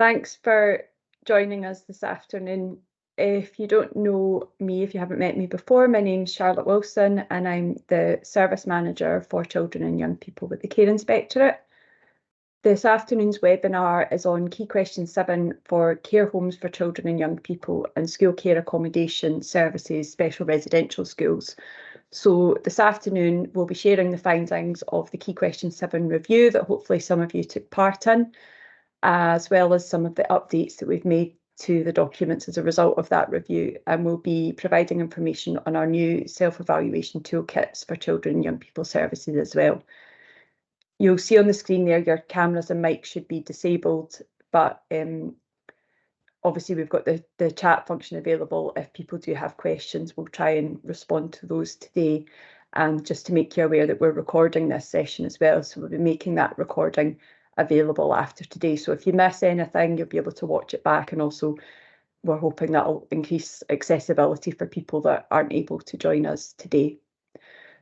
Thanks for joining us this afternoon. If you don't know me, if you haven't met me before, my name's Charlotte Wilson and I'm the Service Manager for Children and Young People with the Care Inspectorate. This afternoon's webinar is on Key Question 7 for care homes for children and young people and school care accommodation services, special residential schools. So this afternoon we'll be sharing the findings of the Key Question 7 review that hopefully some of you took part in, as well as some of the updates that we've made to the documents as a result of that review, and we'll be providing information on our new self-evaluation toolkits for children and young people services as well. You'll see on the screen there your cameras and mics should be disabled, but obviously we've got the chat function available. If people do have questions, we'll try and respond to those today. And just to make you aware that we're recording this session as well, so we'll be making that recording available after today. So if you miss anything, you'll be able to watch it back, and also we're hoping that'll increase accessibility for people that aren't able to join us today.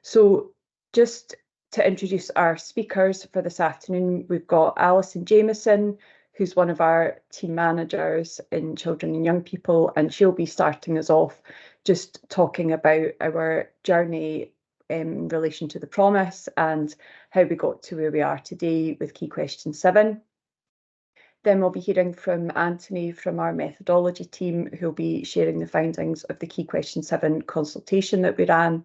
So just to introduce our speakers for this afternoon, we've got Alison Jameson, who's one of our team managers in children and young people, and she'll be starting us off just talking about our journey in relation to the promise and how we got to where we are today with Key Question 7. Then we'll be hearing from Anthony from our methodology team, who'll be sharing the findings of the Key Question 7 consultation that we ran.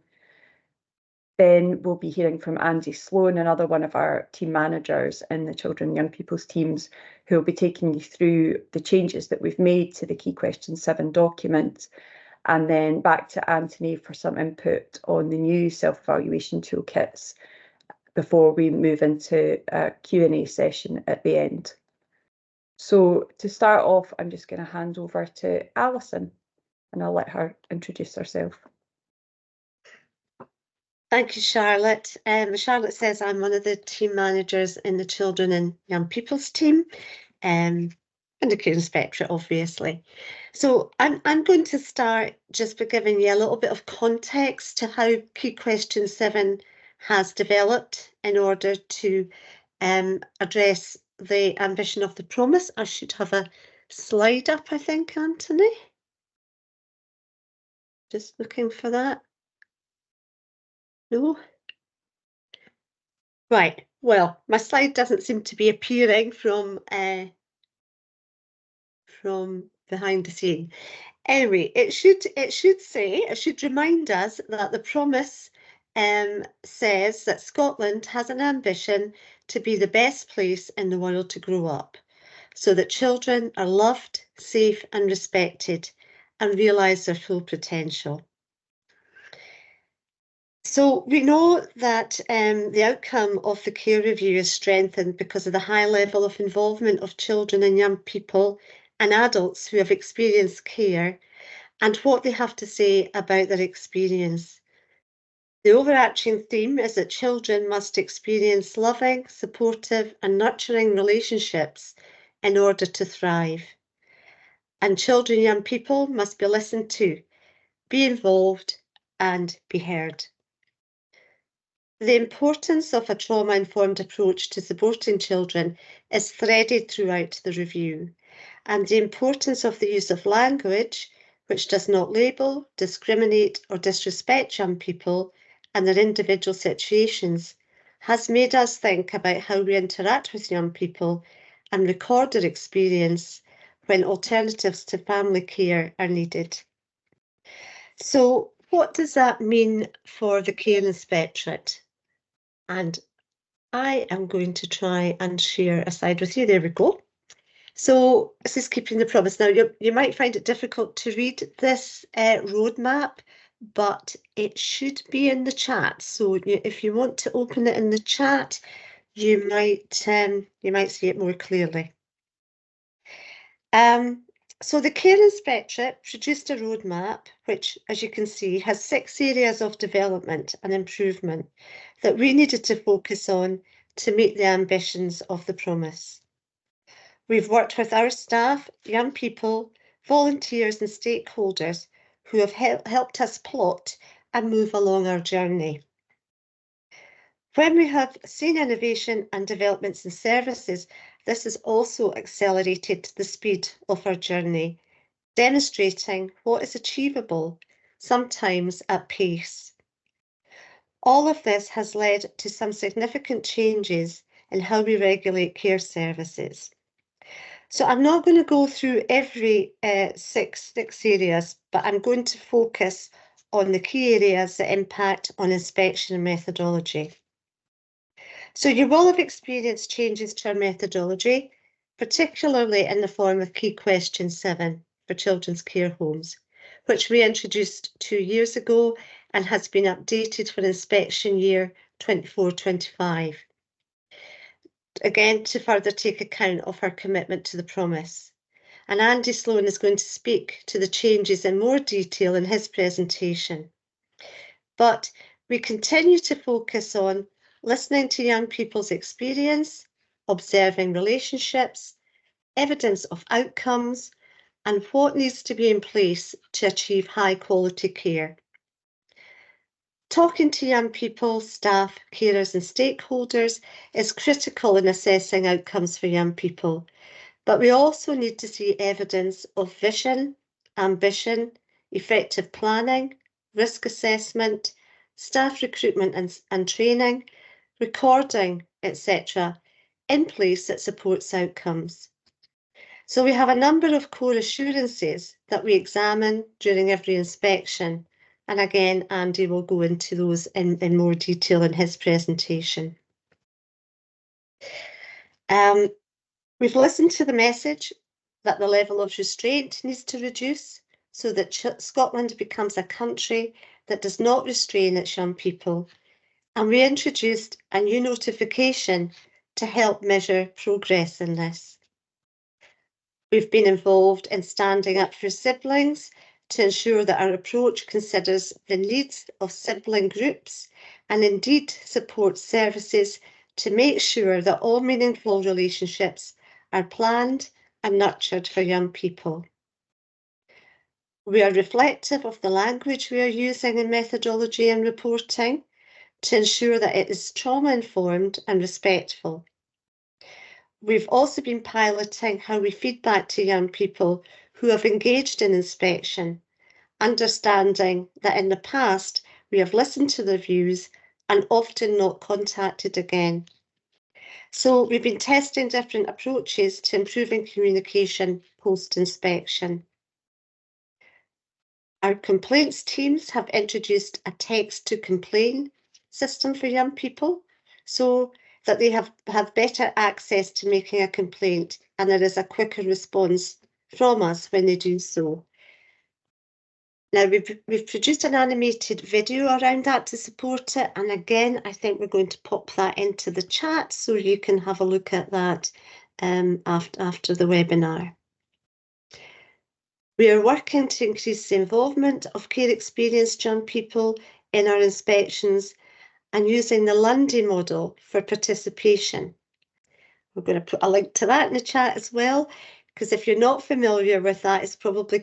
Then we'll be hearing from Andy Sloan, another one of our team managers in the children and young people's teams, who will be taking you through the changes that we've made to the Key Question 7 document. And then back to Anthony for some input on the new self-evaluation toolkits before we move into a Q&A session at the end. So to start off, I'm just going to hand over to Alison and I'll let her introduce herself. Thank you, Charlotte. Charlotte says I'm one of the team managers in the children and young people's team. And the Care Inspectorate, obviously. So I'm going to start just by giving you a little bit of context to how Key Question 7 has developed in order to address the ambition of the promise. I should have a slide up, I think, Anthony. Just looking for that. No? Right, well, my slide doesn't seem to be appearing from behind the scene. Anyway, it should remind us that the promise says that Scotland has an ambition to be the best place in the world to grow up, so that children are loved, safe and respected and realise their full potential. So we know that the outcome of the care review is strengthened because of the high level of involvement of children and young people and adults who have experienced care and what they have to say about their experience. The overarching theme is that children must experience loving, supportive and nurturing relationships in order to thrive. And children and young people must be listened to, be involved and be heard. The importance of a trauma-informed approach to supporting children is threaded throughout the review, and the importance of the use of language which does not label, discriminate or disrespect young people and their individual situations has made us think about how we interact with young people and record their experience when alternatives to family care are needed. So what does that mean for the Care Inspectorate? And I am going to try and share a slide with you. There we go. So this is keeping the promise. Now you might find it difficult to read this roadmap, but it should be in the chat. So if you want to open it in the chat, you might see it more clearly. So the Care Inspectorate produced a roadmap, which, as you can see, has 6 areas of development and improvement that we needed to focus on to meet the ambitions of the promise. We've worked with our staff, young people, volunteers and stakeholders who have helped us plot and move along our journey. When we have seen innovation and developments in services, this has also accelerated the speed of our journey, demonstrating what is achievable, sometimes at pace. All of this has led to some significant changes in how we regulate care services. So I'm not going to go through every six areas, but I'm going to focus on the key areas that impact on inspection and methodology. So you will have experienced changes to our methodology, particularly in the form of KQ7 for children's care homes, which we introduced 2 years ago and has been updated for inspection year 24-25. Again, to further take account of our commitment to the promise. And Andy Sloan is going to speak to the changes in more detail in his presentation. But we continue to focus on listening to young people's experience, observing relationships, evidence of outcomes, and what needs to be in place to achieve high quality care. Talking to young people, staff, carers and stakeholders is critical in assessing outcomes for young people, but we also need to see evidence of vision, ambition, effective planning, risk assessment, staff recruitment and training, recording, etc., in place that supports outcomes. So we have a number of core assurances that we examine during every inspection. And again, Andy will go into those in more detail in his presentation. We've listened to the message that the level of restraint needs to reduce so that Scotland becomes a country that does not restrain its young people. And we introduced a new notification to help measure progress in this. We've been involved in standing up for siblings to ensure that our approach considers the needs of sibling groups and indeed supports services to make sure that all meaningful relationships are planned and nurtured for young people. We are reflective of the language we are using in methodology and reporting to ensure that it is trauma-informed and respectful. We've also been piloting how we feed back to young people who have engaged in inspection, understanding that in the past we have listened to their views and often not contacted again. So we've been testing different approaches to improving communication post-inspection. Our complaints teams have introduced a text to complain system for young people so that they have better access to making a complaint and there is a quicker response from us when they do so. Now we've produced an animated video around that to support it, and again I think we're going to pop that into the chat so you can have a look at that after the webinar. We are working to increase the involvement of care experienced young people in our inspections and using the Lundy model for participation. We're going to put a link to that in the chat as well, because if you're not familiar with that, it's probably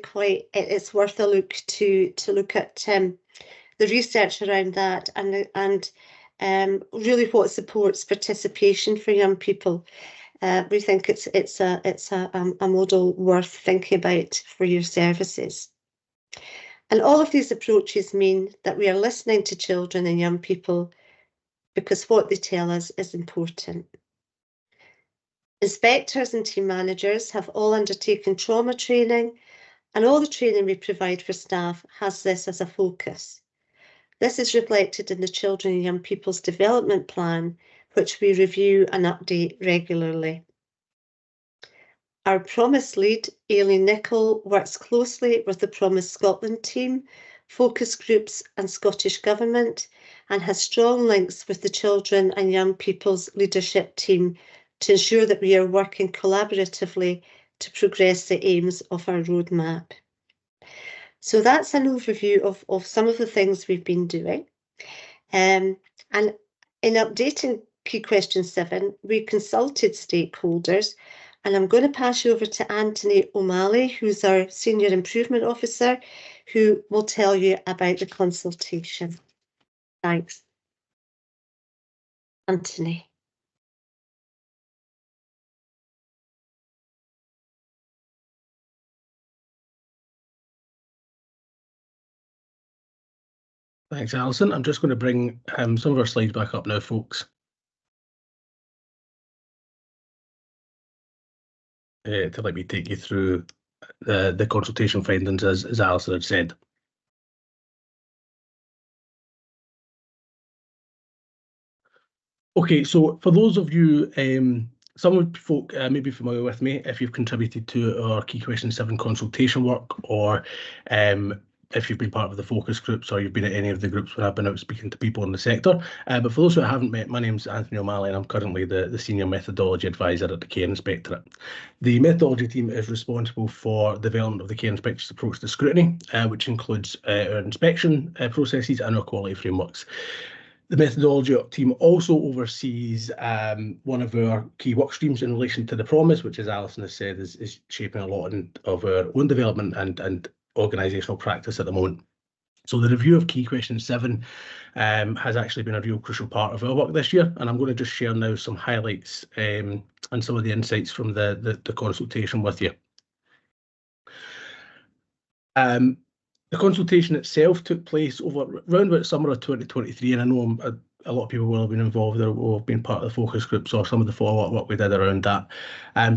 it's worth a look to look at the research around that and really what supports participation for young people. We think it's a model worth thinking about for your services. And all of these approaches mean that we are listening to children and young people because what they tell us is important. Inspectors and team managers have all undertaken trauma training, and all the training we provide for staff has this as a focus. This is reflected in the Children and Young People's Development Plan, which we review and update regularly. Our Promise lead, Aileen Nicholl, works closely with the Promise Scotland team, focus groups and Scottish Government, and has strong links with the Children and Young People's leadership team to ensure that we are working collaboratively to progress the aims of our roadmap. So that's an overview of some of the things we've been doing. And in updating KQ7, we consulted stakeholders, and I'm going to pass you over to Anthony O'Malley, who's our Senior Improvement Officer, who will tell you about the consultation. Thanks. Anthony. Thanks, Alison. I'm just going to bring some of our slides back up now, folks. To let me take you through the consultation findings, as Alison had said. Okay, so for those of you, some of folk may be familiar with me if you've contributed to our Key Question 7 consultation work, or if you've been part of the focus groups, or you've been at any of the groups when I've been out speaking to people in the sector. But for those who I haven't met, my name's Anthony O'Malley, and I'm currently the Senior Methodology Advisor at the Care Inspectorate. The methodology team is responsible for the development of the Care Inspector's approach to scrutiny, which includes our inspection processes and our quality frameworks. The methodology team also oversees one of our key work streams in relation to the promise, which, as Alison has said, is shaping a lot of our own development and organisational practice at the moment. So the review of Key Question 7 has actually been a real crucial part of our work this year, and I'm going to just share now some highlights and some of the insights from the consultation with you. The consultation itself took place around about summer of 2023, and I know a lot of people will have been involved or have been part of the focus groups or some of the follow-up work we did around that.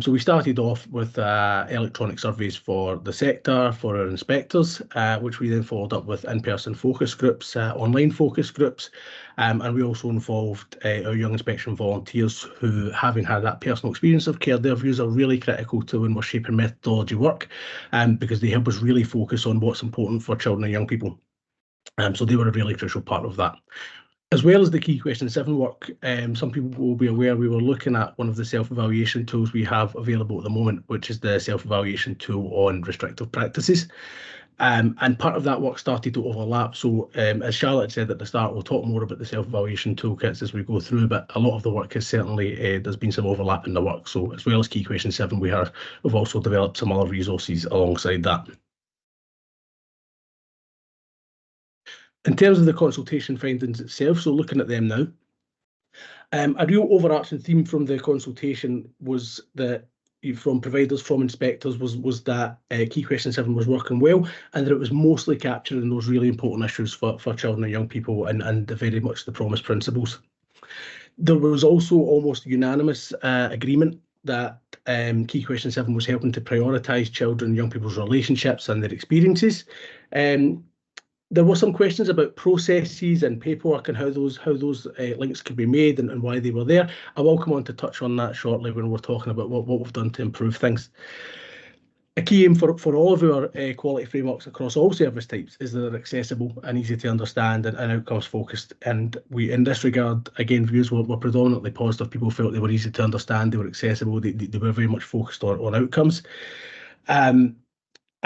So we started off with electronic surveys for the sector, for our inspectors, which we then followed up with in-person focus groups, online focus groups, and we also involved our young inspection volunteers who, having had that personal experience of care, their views are really critical to when we're shaping methodology work, because they help us really focus on what's important for children and young people. So they were a really crucial part of that. As well as the Key Question 7 work, some people will be aware we were looking at one of the self-evaluation tools we have available at the moment, which is the self-evaluation tool on restrictive practices. And part of that work started to overlap. So as Charlotte said at the start, we'll talk more about the self-evaluation toolkits as we go through, but a lot of the work has certainly, there's been some overlap in the work. So as well as Key Question 7, we've also developed some other resources alongside that. In terms of the consultation findings itself, so looking at them now, a real overarching theme from the consultation was that from providers, from inspectors, was that Key Question 7 was working well, and that it was mostly capturing those really important issues for children and young people and very much the promise principles. There was also almost unanimous agreement that Key Question 7 was helping to prioritise children and young people's relationships and their experiences. There were some questions about processes and paperwork and how those links could be made and why they were there. I will come on to touch on that shortly when we're talking about what we've done to improve things. A key aim for all of our quality frameworks across all service types is that they're accessible and easy to understand and outcomes focused. And we, in this regard, again, views were predominantly positive. People felt they were easy to understand, they were accessible, they were very much focused on outcomes.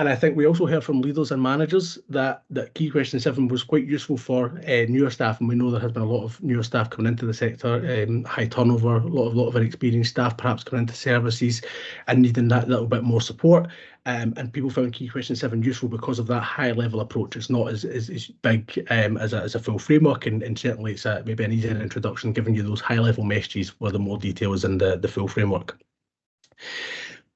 And I think we also heard from leaders and managers that Key Question 7 was quite useful for newer staff, and we know there has been a lot of newer staff coming into the sector, high turnover, a lot of very experienced staff perhaps coming into services and needing that little bit more support. And people found Key Question 7 useful because of that high level approach. It's not as big as a full framework, and certainly it's maybe an easier introduction, giving you those high level messages where the more detail is in the full framework.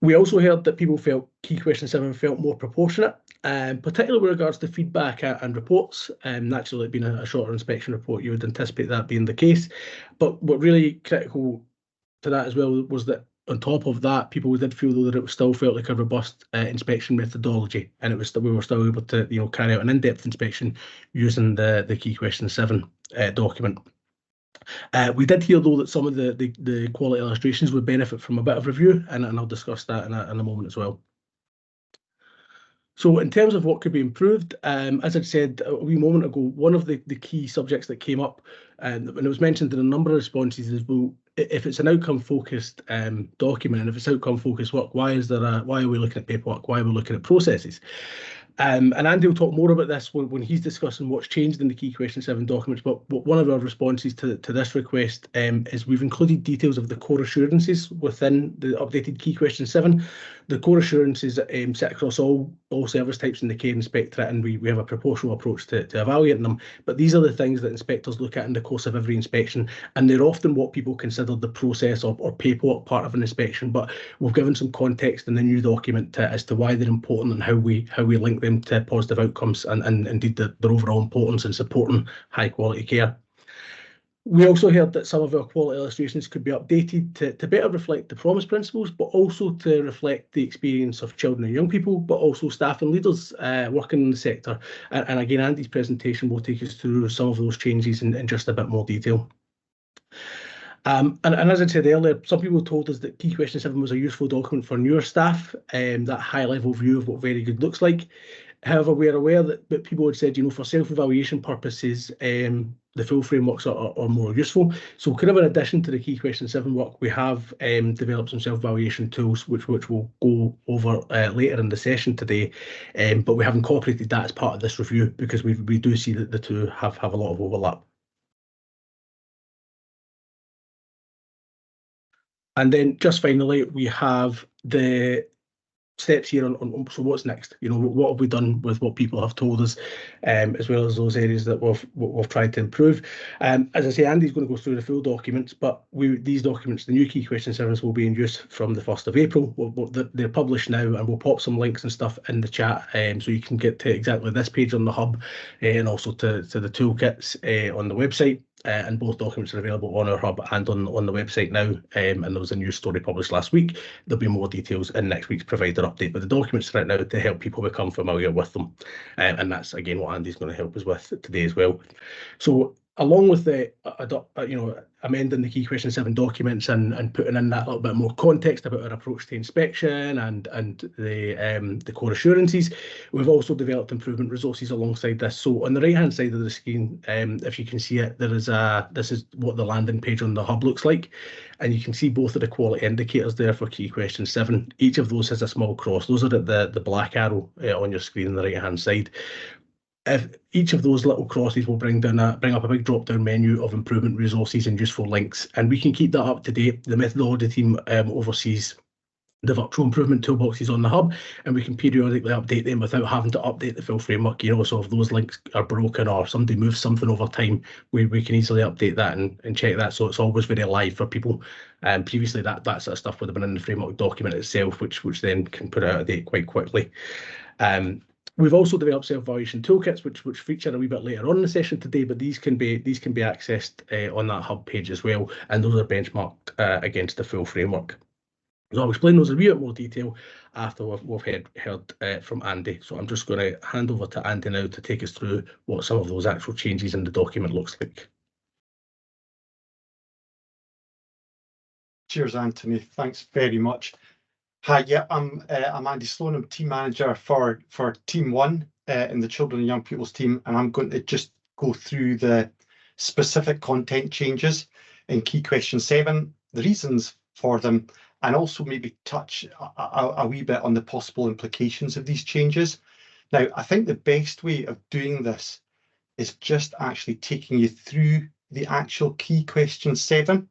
We also heard that people felt Key Question 7 felt more proportionate, particularly with regards to feedback and reports. Naturally, it being a shorter inspection report, you would anticipate that being the case. But what really critical to that as well was that on top of that, people did feel though that it still felt like a robust inspection methodology, and we were still able to carry out an in-depth inspection using the Key Question 7 document. We did hear though that some of the quality illustrations would benefit from a bit of review, and I'll discuss that in a moment as well. So in terms of what could be improved, as I'd said a wee moment ago, one of the key subjects that came up, and it was mentioned in a number of responses, is, well, if it's an outcome-focused document, and if it's outcome-focused work, why are we looking at paperwork? Why are we looking at processes? And Andy will talk more about this when he's discussing what's changed in the Key Question 7 documents. But one of our responses to this request is we've included details of the core assurances within the updated Key Question 7, The core assurances sit across all service types in the care inspectorate, and we have a proportional approach to evaluating them. But these are the things that inspectors look at in the course of every inspection, and they're often what people consider the process or paperwork part of an inspection. But we've given some context in the new document as to why they're important and how we link them to positive outcomes and indeed their overall importance in supporting high quality care. We also heard that some of our quality illustrations could be updated to better reflect the promise principles, but also to reflect the experience of children and young people, but also staff and leaders working in the sector. And again, Andy's presentation will take us through some of those changes in just a bit more detail. And as I said earlier, some people told us that Key Question 7 was a useful document for newer staff, that high-level view of what very good looks like. However, we're aware that people had said, for self-evaluation purposes, the full frameworks are more useful. So kind of in addition to the Key Question 7 work, we have developed some self-evaluation tools, which we'll go over later in the session today. But we have incorporated that as part of this review because we do see that the two have a lot of overlap. And then just finally, we have the steps here on so what's next. What have we done with what people have told us, as well as those areas that we've tried to improve. As I say, Andy's going to go through the full documents, but these documents, the new Key Question 7s, will be in use from the 1st of April. They're published now, and we'll pop some links and stuff in the chat, so you can get to exactly this page on the hub, and also to the toolkits on the website. And both documents are available on our hub and on the website now. And there was a news story published last week. There'll be more details in next week's provider update, but the documents are out now to help people become familiar with them. And that's again what Andy's going to help us with today as well. So along with the amending the Key Question 7 documents and putting in that little bit more context about our approach to inspection and the core assurances, we've also developed improvement resources alongside this. So on the right hand side of the screen, if you can see it, this is what the landing page on the hub looks like, and you can see both of the quality indicators there for Key Question 7. Each of those has a small cross. Those are at the black arrow on your screen on the right hand side. If each of those little crosses will bring up a big drop-down menu of improvement resources and useful links, and we can keep that up to date. The methodology team oversees the virtual improvement toolboxes on the hub, and we can periodically update them without having to update the full framework. So if those links are broken or somebody moves something over time, we can easily update that and check that. So it's always very live for people. Previously, that sort of stuff would have been in the framework document itself, which then can put it out of date quite quickly. We've also developed self-evaluation toolkits, which feature a wee bit later on in the session today, but these can be accessed on that hub page as well, and those are benchmarked against the full framework. So I'll explain those in a wee bit more detail after we've heard from Andy. So I'm just going to hand over to Andy now to take us through what some of those actual changes in the document looks like. Cheers, Anthony. Thanks very much. Hi, yeah, I'm Andy Sloan. I'm team manager for Team 1 in the Children and Young People's team, and I'm going to just go through the specific content changes in Key Question 7, the reasons for them, and also maybe touch a wee bit on the possible implications of these changes. Now, I think the best way of doing this is just actually taking you through the actual Key Question 7.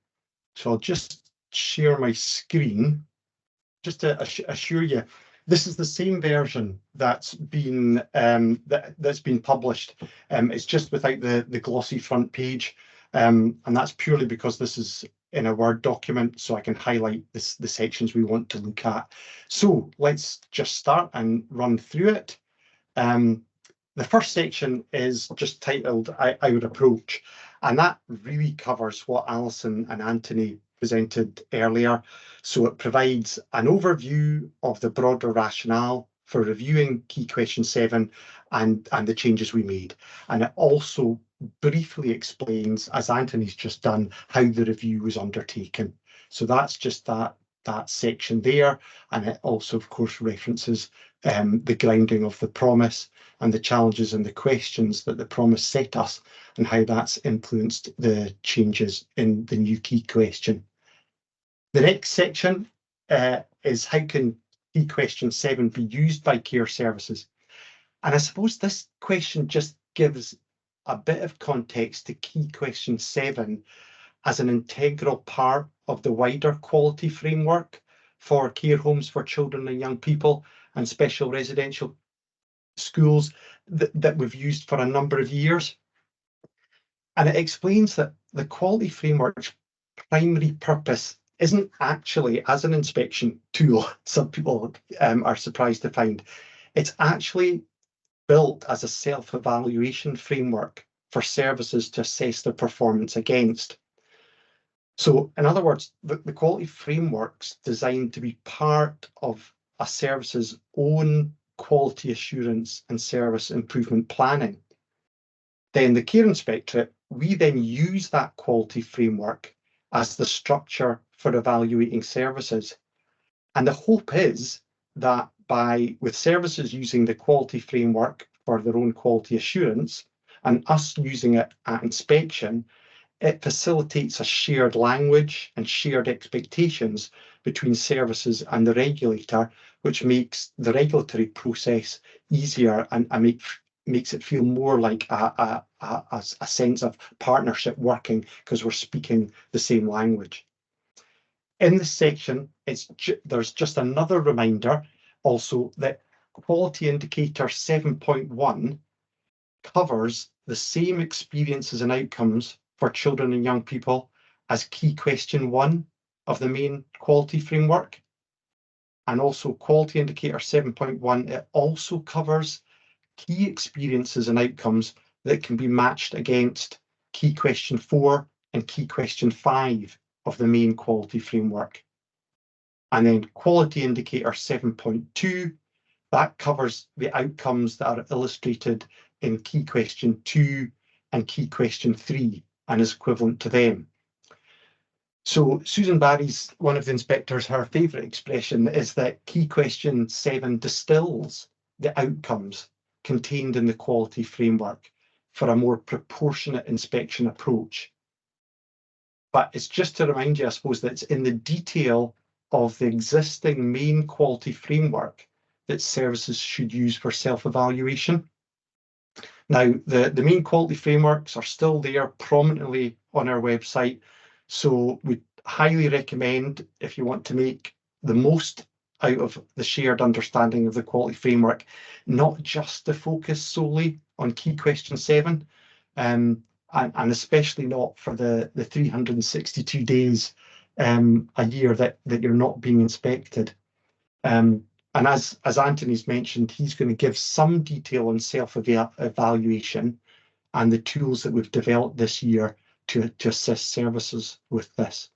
So I'll just share my screen. Just to assure you, this is the same version that's been published. It's just without the glossy front page, and that's purely because this is in a Word document, so I can highlight the sections we want to look at. So let's just start and run through it. The first section is just titled Our Approach, and that really covers what Alison and Anthony presented earlier. So it provides an overview of the broader rationale for reviewing Key Question 7 and the changes we made. And it also briefly explains, as Anthony's just done, how the review was undertaken. So that's just that section there. And it also, of course, references the grounding of the promise and the challenges and the questions that the promise set us and how that's influenced the changes in the new key question. The next section is how can Key Question 7 be used by care services? And I suppose this question just gives a bit of context to Key Question 7 as an integral part of the wider quality framework for care homes for children and young people and special residential schools that we've used for a number of years. And it explains that the quality framework's primary purpose isn't actually as an inspection tool. Some people are surprised to find it's actually built as a self-evaluation framework for services to assess their performance against. So in other words, the quality framework's designed to be part of a service's own quality assurance and service improvement planning. Then the Care Inspectorate, we then use that quality framework as the structure for evaluating services. And the hope is that with services using the quality framework for their own quality assurance and us using it at inspection, it facilitates a shared language and shared expectations between services and the regulator, which makes the regulatory process easier and makes it feel more like a sense of partnership working because we're speaking the same language. In this section, there's just another reminder also that Quality Indicator 7.1 covers the same experiences and outcomes for children and young people as Key Question 1 of the main quality framework. And also Quality Indicator 7.1, it also covers key experiences and outcomes that can be matched against Key Question 4 and Key Question 5 of the main quality framework. And then Quality Indicator 7.2, that covers the outcomes that are illustrated in Key Question 2 and Key Question 3 and is equivalent to them. So Susan Barry's, one of the inspectors, her favourite expression is that Key Question 7 distills the outcomes contained in the quality framework for a more proportionate inspection approach. But it's just to remind you, I suppose, that it's in the detail of the existing main quality framework that services should use for self-evaluation. Now, the main quality frameworks are still there prominently on our website, so we highly recommend, if you want to make the most out of the shared understanding of the quality framework, not just to focus solely on Key Question 7, and especially not for the 362 days a year that you're not being inspected. And as Anthony's mentioned, he's going to give some detail on self-evaluation and the tools that we've developed this year to assist services with this.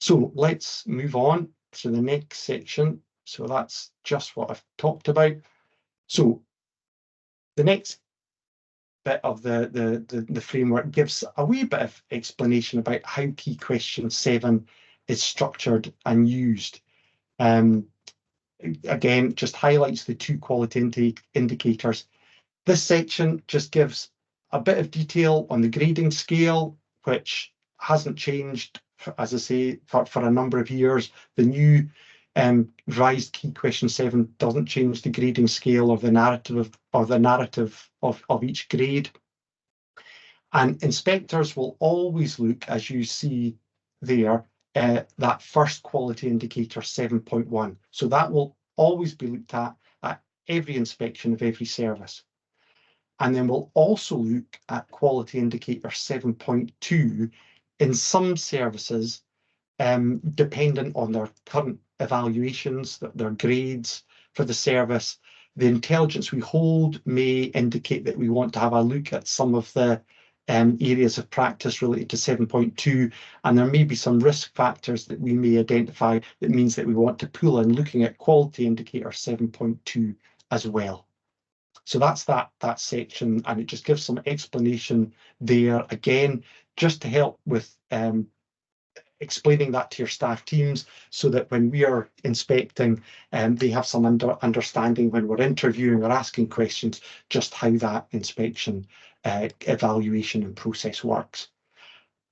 So let's move on to the next section. So that's just what I've talked about. So the next bit of the framework gives a wee bit of explanation about how Key Question 7 is structured and used. Again, just highlights the two quality indicators. This section just gives a bit of detail on the grading scale, which hasn't changed, as I say, for a number of years. The new revised Key Question 7 doesn't change the grading scale or the narrative of each grade. And inspectors will always look, as you see there, that first quality indicator 7.1. So that will always be looked at every inspection of every service. And then we'll also look at quality indicator 7.2 in some services, dependent on their current evaluations, their grades for the service. The intelligence we hold may indicate that we want to have a look at some of the areas of practice related to 7.2, and there may be some risk factors that we may identify that means that we want to pull in looking at quality indicator 7.2 as well. So that's that section, and it just gives some explanation there, again, just to help with explaining that to your staff teams so that when we are inspecting, they have some understanding when we're interviewing or asking questions, just how that inspection evaluation and process works.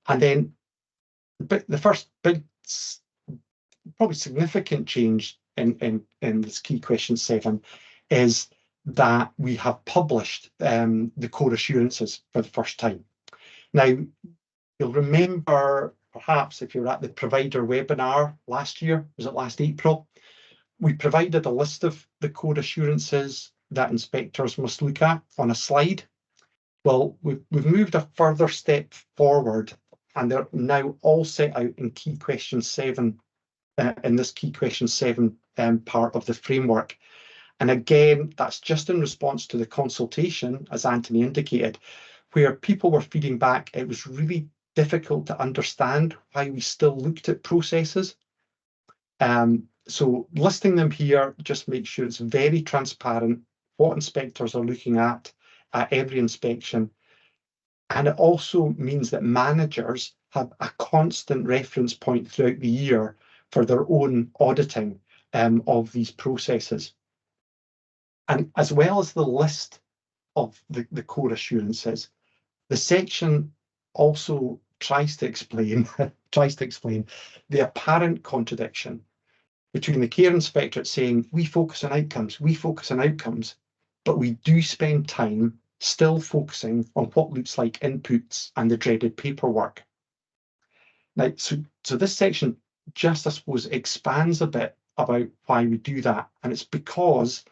And then the first big, probably significant change in this Key Question 7 is that we have published the core assurances for the first time. Now, you'll remember perhaps if you were at the provider webinar last year, was it last April? We provided a list of the core assurances that inspectors must look at on a slide. Well, we've moved a further step forward, and they're now all set out in key question 7, in this key question 7 part of the framework. And again, that's just in response to the consultation, as Anthony indicated, where people were feeding back it was really difficult to understand why we still looked at processes. So listing them here just makes sure it's very transparent what inspectors are looking at every inspection. And it also means that managers have a constant reference point throughout the year for their own auditing of these processes. And as well as the list of the core assurances, the section also tries to explain the apparent contradiction between the care inspectorate saying we focus on outcomes, but we do spend time still focusing on what looks like inputs and the dreaded paperwork. Now, so this section just, I suppose, expands a bit about why we do that, and it's because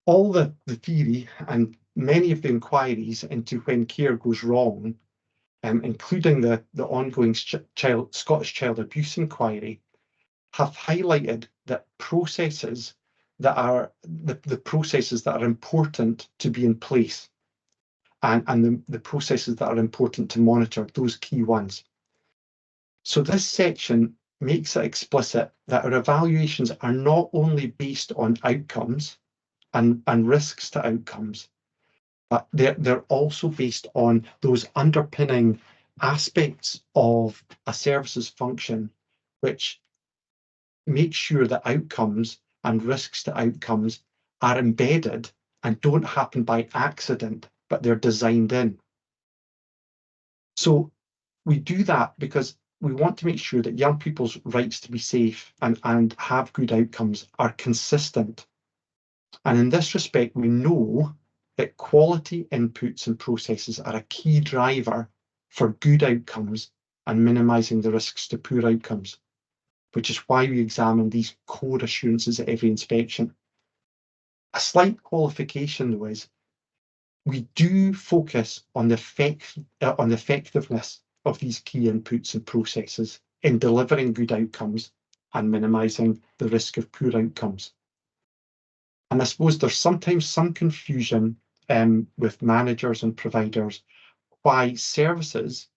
all the theory and many of the inquiries into when care goes wrong, including the ongoing Scottish Child Abuse Inquiry, have highlighted that processes that are the processes that are important to be in place, and the processes that are important to monitor, those key ones. So this section makes it explicit that our evaluations are not only based on outcomes and risks to outcomes, but they're also based on those underpinning aspects of a service's function, which make sure that outcomes and risks to outcomes are embedded and don't happen by accident, but they're designed in. So we do that because we want to make sure that young people's rights to be safe and have good outcomes are consistent. And in this respect, we know that quality inputs and processes are a key driver for good outcomes and minimising the risks to poor outcomes, which is why we examine these core assurances at every inspection. A slight qualification, though, is we do focus on the effectiveness of these key inputs and processes in delivering good outcomes and minimising the risk of poor outcomes. And I suppose there's sometimes some confusion with managers and providers why services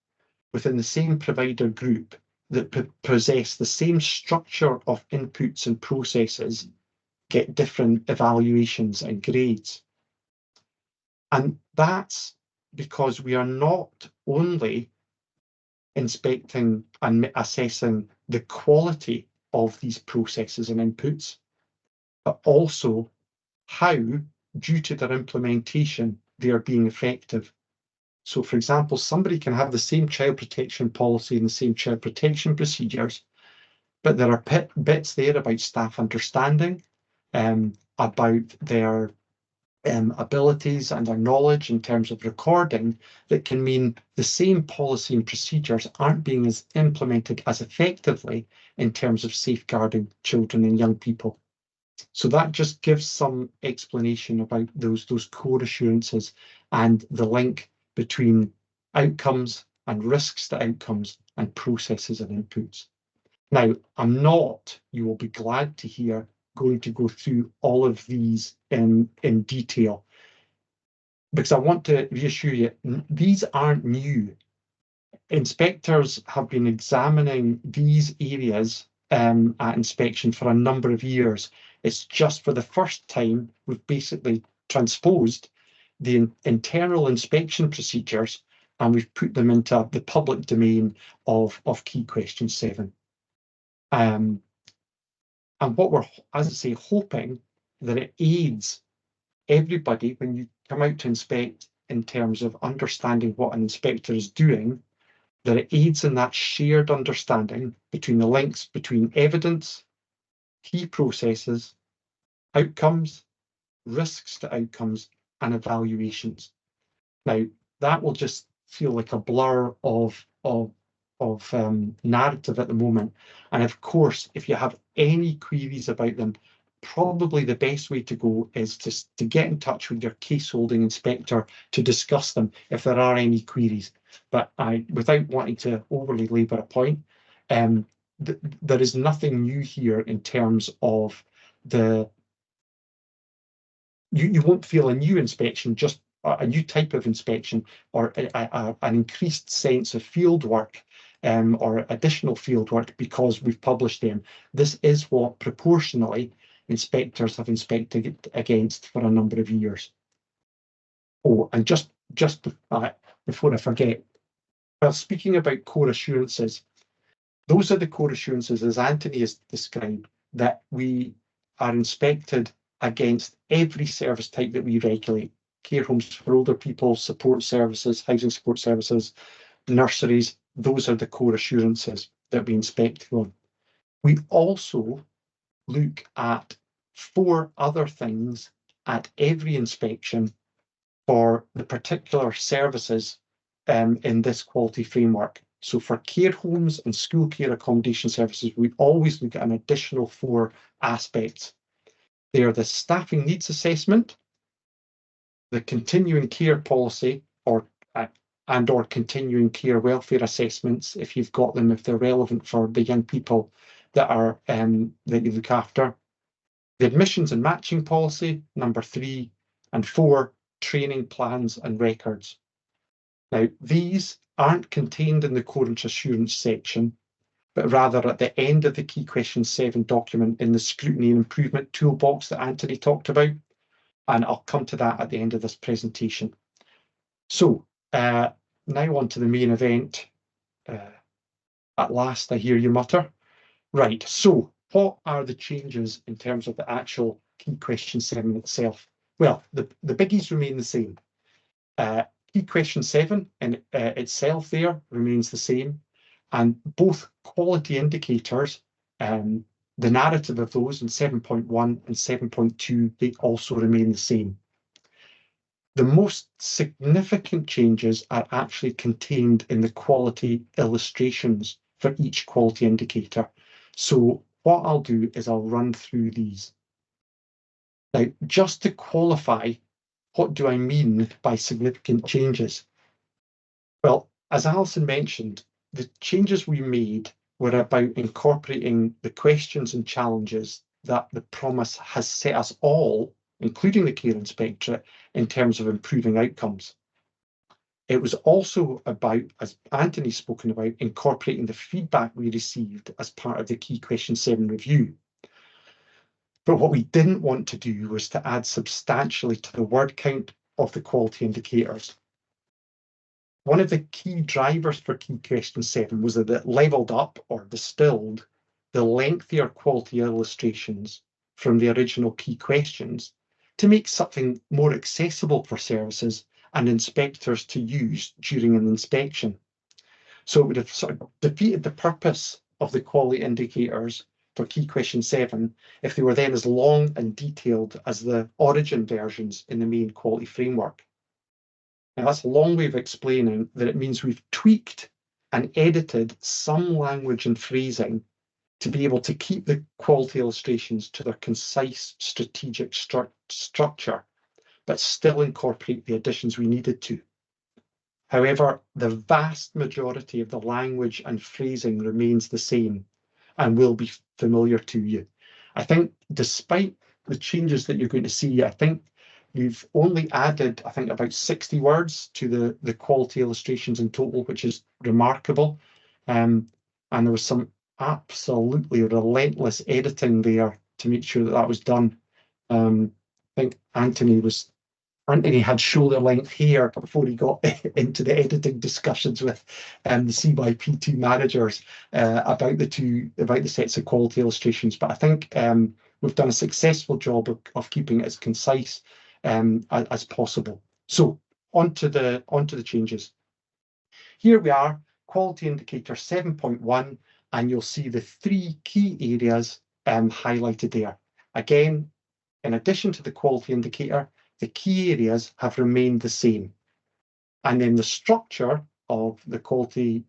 within the same provider group that possess the same structure of inputs and processes get different evaluations and grades. And that's because we are not only inspecting and assessing the quality of these processes and inputs, but also how, due to their implementation, they are being effective. So, for example, somebody can have the same child protection policy and the same child protection procedures, but there are bits there about staff understanding, about their abilities and their knowledge in terms of recording, that can mean the same policy and procedures aren't being implemented as effectively in terms of safeguarding children and young people. So that just gives some explanation about those core assurances and the link between outcomes and risks to outcomes and processes and inputs. Now, I'm not, you will be glad to hear, going to go through all of these in detail, because I want to reassure you, these aren't new. Inspectors have been examining these areas at inspection for a number of years. It's just for the first time we've basically transposed the internal inspection procedures and we've put them into the public domain of Key Question 7. And what we're, as I say, hoping that it aids everybody when you come out to inspect in terms of understanding what an inspector is doing, that it aids in that shared understanding between the links between evidence, key processes, outcomes, risks to outcomes, and evaluations. Now, that will just feel like a blur of narrative at the moment. And of course, if you have any queries about them, probably the best way to go is to get in touch with your case holding inspector to discuss them if there are any queries. But without wanting to overly labour a point, there is nothing new here in terms of you won't feel a new inspection, just a new type of inspection, or an increased sense of field work or additional field work because we've published them. This is what proportionally inspectors have inspected against for a number of years. Oh, and just before I forget, while speaking about core assurances, those are the core assurances, as Anthony has described, that we are inspected against every service type that we regulate. Care homes for older people, support services, housing support services, nurseries, those are the core assurances that we inspect on. We also look at 4 other things at every inspection for the particular services in this quality framework. So for care homes and school care accommodation services, we always look at an additional 4 aspects. They are the staffing needs assessment, the continuing care policy, or continuing care welfare assessments, if you've got them, if they're relevant for the young people that are that you look after. The admissions and matching policy, number 3, and 4, training plans and records. Now, these aren't contained in the core assurance section, but rather at the end of the Key Question 7 document in the scrutiny and improvement toolbox that Anthony talked about. And I'll come to that at the end of this presentation. So now on to the main event. At last, I hear you mutter. Right, so what are the changes in terms of the actual Key Question 7 itself? Well, the biggies remain the same. Key Question 7 in itself there remains the same, and both quality indicators, the narrative of those in 7.1 and 7.2, they also remain the same. The most significant changes are actually contained in the quality illustrations for each quality indicator. So what I'll do is I'll run through these. Now, just to qualify, what do I mean by significant changes? Well, as Alison mentioned, the changes we made were about incorporating the questions and challenges that the promise has set us all, including the Care Inspectorate, in terms of improving outcomes. It was also about, as Anthony's spoken about, incorporating the feedback we received as part of the Key Question 7 review. But what we didn't want to do was to add substantially to the word count of the quality indicators. One of the key drivers for Key Question 7 was that it levelled up or distilled the lengthier quality illustrations from the original key questions to make something more accessible for services and inspectors to use during an inspection. So it would have sort of defeated the purpose of the quality indicators for Key Question 7 if they were then as long and detailed as the origin versions in the main quality framework. Now, that's a long way of explaining that it means we've tweaked and edited some language and phrasing to be able to keep the quality illustrations to their concise strategic structure, but still incorporate the additions we needed to. However, the vast majority of the language and phrasing remains the same and will be familiar to you. I think despite the changes that you're going to see, I think we've only added, I think, about 60 words to the quality illustrations in total, which is remarkable. And there was some absolutely relentless editing there to make sure that that was done. I think Anthony had shoulder length hair before he got into the editing discussions with the CYP2 managers about the sets of quality illustrations. But I think we've done a successful job of keeping it as concise as possible. So onto the changes. Here we are, quality indicator 7.1, and you'll see the 3 key areas highlighted there. Again, in addition to the quality indicator, the key areas have remained the same. And then the structure of the quality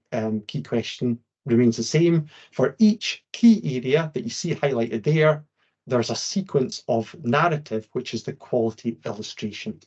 key question remains the same. For each key area that you see highlighted there, there's a sequence of narrative, which is the quality illustration.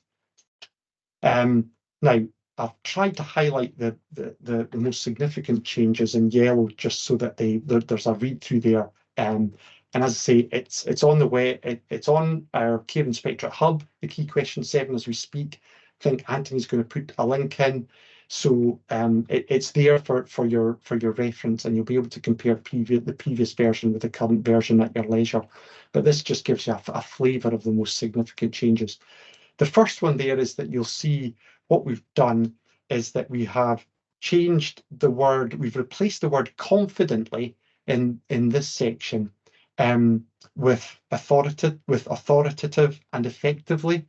Now, I've tried to highlight the most significant changes in yellow, just so that there's a read through there. And as I say, it's on the way. It's on our Care Inspectorate Hub, the Key Question 7, as we speak. I think Anthony's going to put a link in, so it's there for your reference, and you'll be able to compare the previous version with the current version at your leisure. But this just gives you a flavour of the most significant changes. The first one there is that you'll see what we've done is that we have changed the word. We've replaced the word confidently in this section with authoritative and effectively.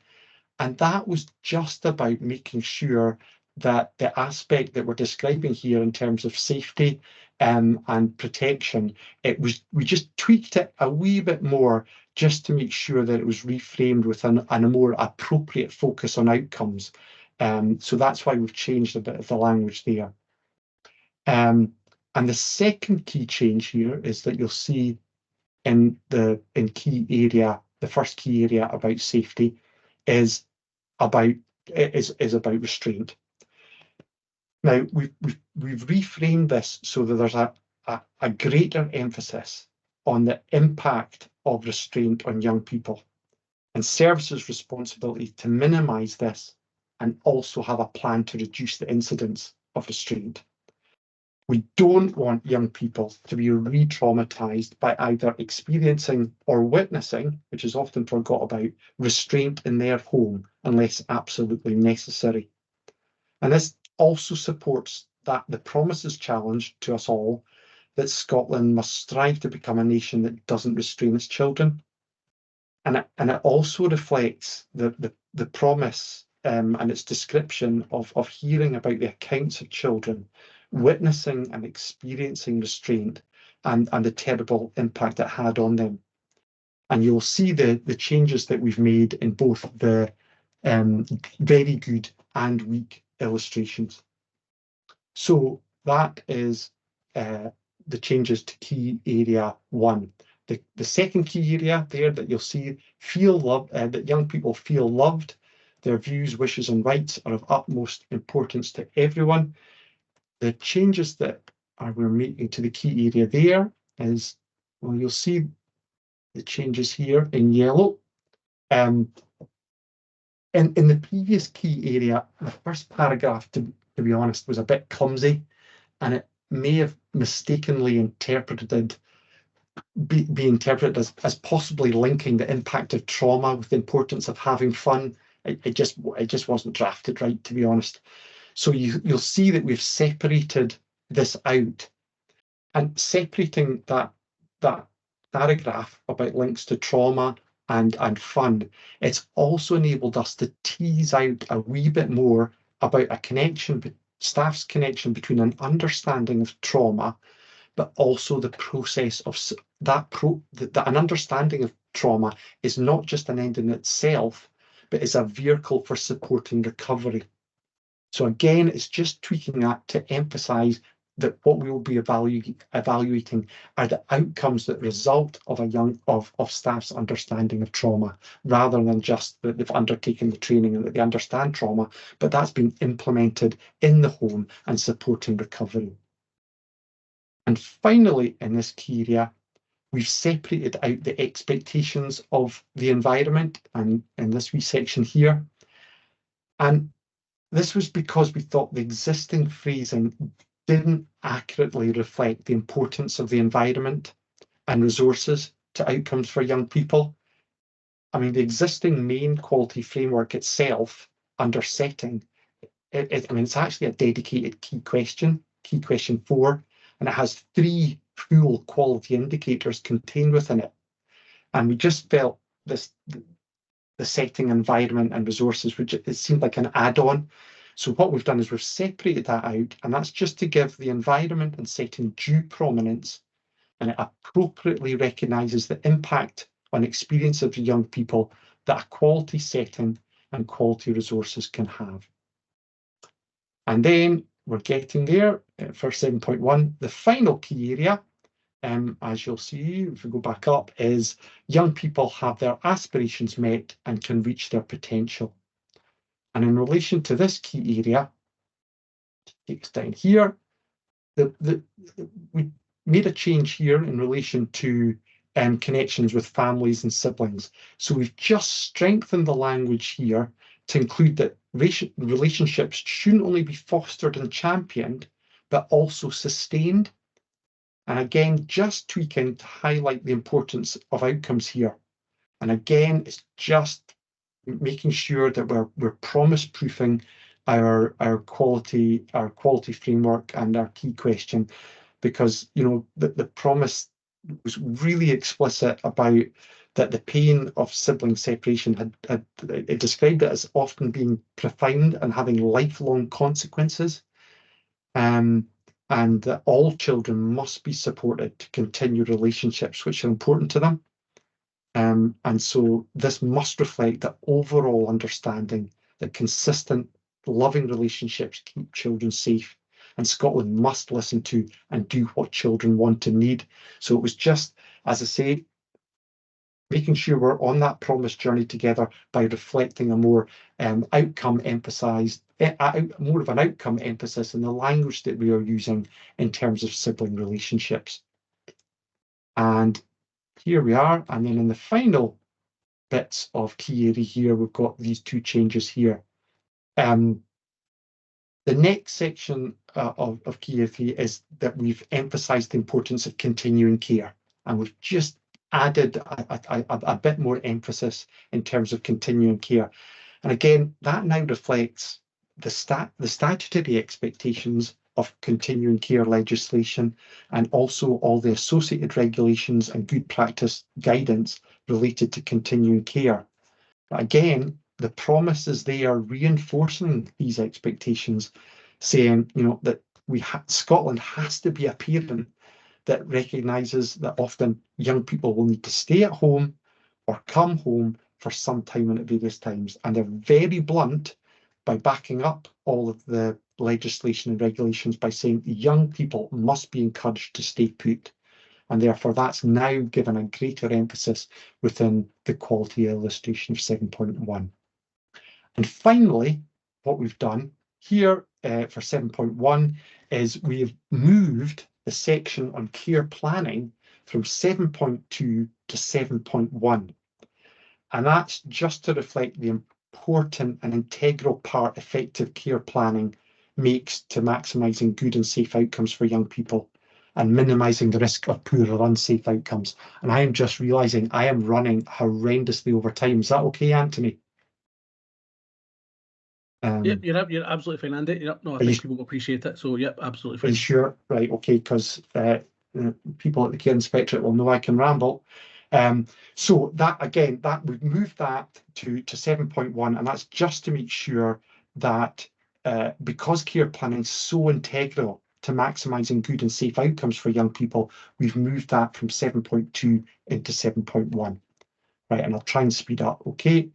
And that was just about making sure that the aspect that we're describing here in terms of safety and protection, we just tweaked it a wee bit more just to make sure that it was reframed with a more appropriate focus on outcomes. So that's why we've changed a bit of the language there. And the second key change here is that you'll see in key area, the first key area about safety is about restraint. Now we've reframed this so that there's a greater emphasis on the impact of restraint on young people, and services' responsibility to minimise this and also have a plan to reduce the incidence of restraint. We don't want young people to be re-traumatised by either experiencing or witnessing, which is often forgot about, restraint in their home unless absolutely necessary. And this also supports the promises challenge to us all that Scotland must strive to become a nation that doesn't restrain its children. And it also reflects the promise and its description of hearing about the accounts of children witnessing and experiencing restraint and the terrible impact it had on them. And you'll see the changes that we've made in both the very good and weak illustrations. So that is the changes to key area 1. The second key area there that you'll see, that young people feel loved, their views, wishes and rights are of utmost importance to everyone. The changes that we're making to the key area there is, well, you'll see the changes here in yellow. In the previous key area, the first paragraph, to be honest, was a bit clumsy, and it may have mistakenly be interpreted as possibly linking the impact of trauma with the importance of having fun. It just wasn't drafted right, to be honest. So you'll see that we've separated this out, and separating that paragraph about links to trauma and fun, it's also enabled us to tease out a wee bit more about a connection, staff's connection between an understanding of trauma, but also the process of an understanding of trauma is not just an end in itself, but is a vehicle for supporting recovery. So again, it's just tweaking that to emphasise that what we will be evaluating are the outcomes that result of staff's understanding of trauma, rather than just that they've undertaken the training and that they understand trauma, but that's been implemented in the home and supporting recovery. And finally, in this key area, we've separated out the expectations of the environment, and in this wee section here. And this was because we thought the existing phrasing didn't accurately reflect the importance of the environment and resources to outcomes for young people. I mean, the existing main quality framework itself, under setting, it's actually a dedicated key question 4, and it has 3 full quality indicators contained within it. And we just felt the setting, environment and resources, which it seemed like an add-on. So what we've done is we've separated that out, and that's just to give the environment and setting due prominence, and it appropriately recognises the impact on experience of young people that a quality setting and quality resources can have. And then we're getting there for 7.1. The final key area, as you'll see, if we go back up, is young people have their aspirations met and can reach their potential. And in relation to this key area, take us down here, we made a change here in relation to connections with families and siblings. So we've just strengthened the language here to include that relationships shouldn't only be fostered and championed, but also sustained. And again, just tweaking to highlight the importance of outcomes here. And again, it's just making sure that we're promise-proofing our quality framework and our key question, because the promise was really explicit about that the pain of sibling separation it described it as often being profound and having lifelong consequences, and that all children must be supported to continue relationships which are important to them. And so this must reflect the overall understanding that consistent, loving relationships keep children safe, and Scotland must listen to and do what children want and need. So it was just, as I say, making sure we're on that promise journey together by reflecting a more outcome emphasised, more of an outcome emphasis in the language that we are using in terms of sibling relationships. And here we are. And then in the final bits of key area here, we've got these two changes here. The next section of key area 3 is that we've emphasised the importance of continuing care, and we've just added a bit more emphasis in terms of continuing care. And again, that now reflects the statutory expectations of continuing care legislation, and also all the associated regulations and good practice guidance related to continuing care. But again, the promise is there reinforcing these expectations, saying, that Scotland has to be a parent that recognises that often young people will need to stay at home or come home for some time and at various times. And they're very blunt by backing up all of the legislation and regulations by saying young people must be encouraged to stay put. And therefore, that's now given a greater emphasis within the quality illustration of 7.1. And finally, what we've done here for 7.1 is we've moved the section on care planning from 7.2 to 7.1. And that's just to reflect the important and integral part effective care planning makes to maximising good and safe outcomes for young people and minimising the risk of poor or unsafe outcomes. And I am just realising I am running horrendously over time. Is that okay, Anthony? Yep, you're absolutely fine, Andy. Yep, no, I think people will appreciate it. So, yep, absolutely fine. Are you sure? Right, okay, because people at the Care Inspectorate will know I can ramble. So that, again, we've moved that to 7.1, and that's just to make sure that because care planning is so integral to maximising good and safe outcomes for young people, we've moved that from 7.2 into 7.1. Right, and I'll try and speed up, okay?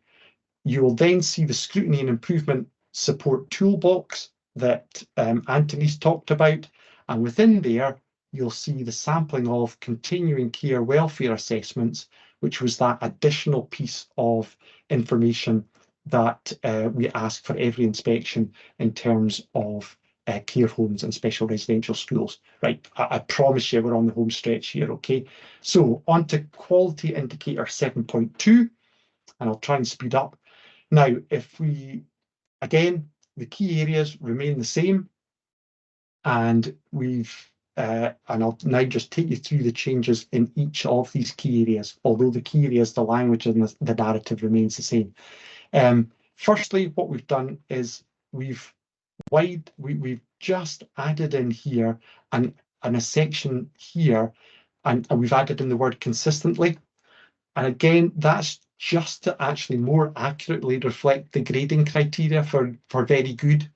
You will then see the scrutiny and improvement support toolbox that Anthony's talked about, and within there you'll see the sampling of continuing care welfare assessments, which was that additional piece of information that we ask for every inspection in terms of care homes and special residential schools. Right, I promise you we're on the home stretch here, okay? So on to quality indicator 7.2, and I'll try and speed up. Now, if we, again, the key areas remain the same, and I'll now just take you through the changes in each of these key areas, although the key areas, the language and the narrative remains the same. Firstly, what we've done is we've just added in here and a section here, and we've added in the word consistently. And again, that's just to actually more accurately reflect the grading criteria for very good,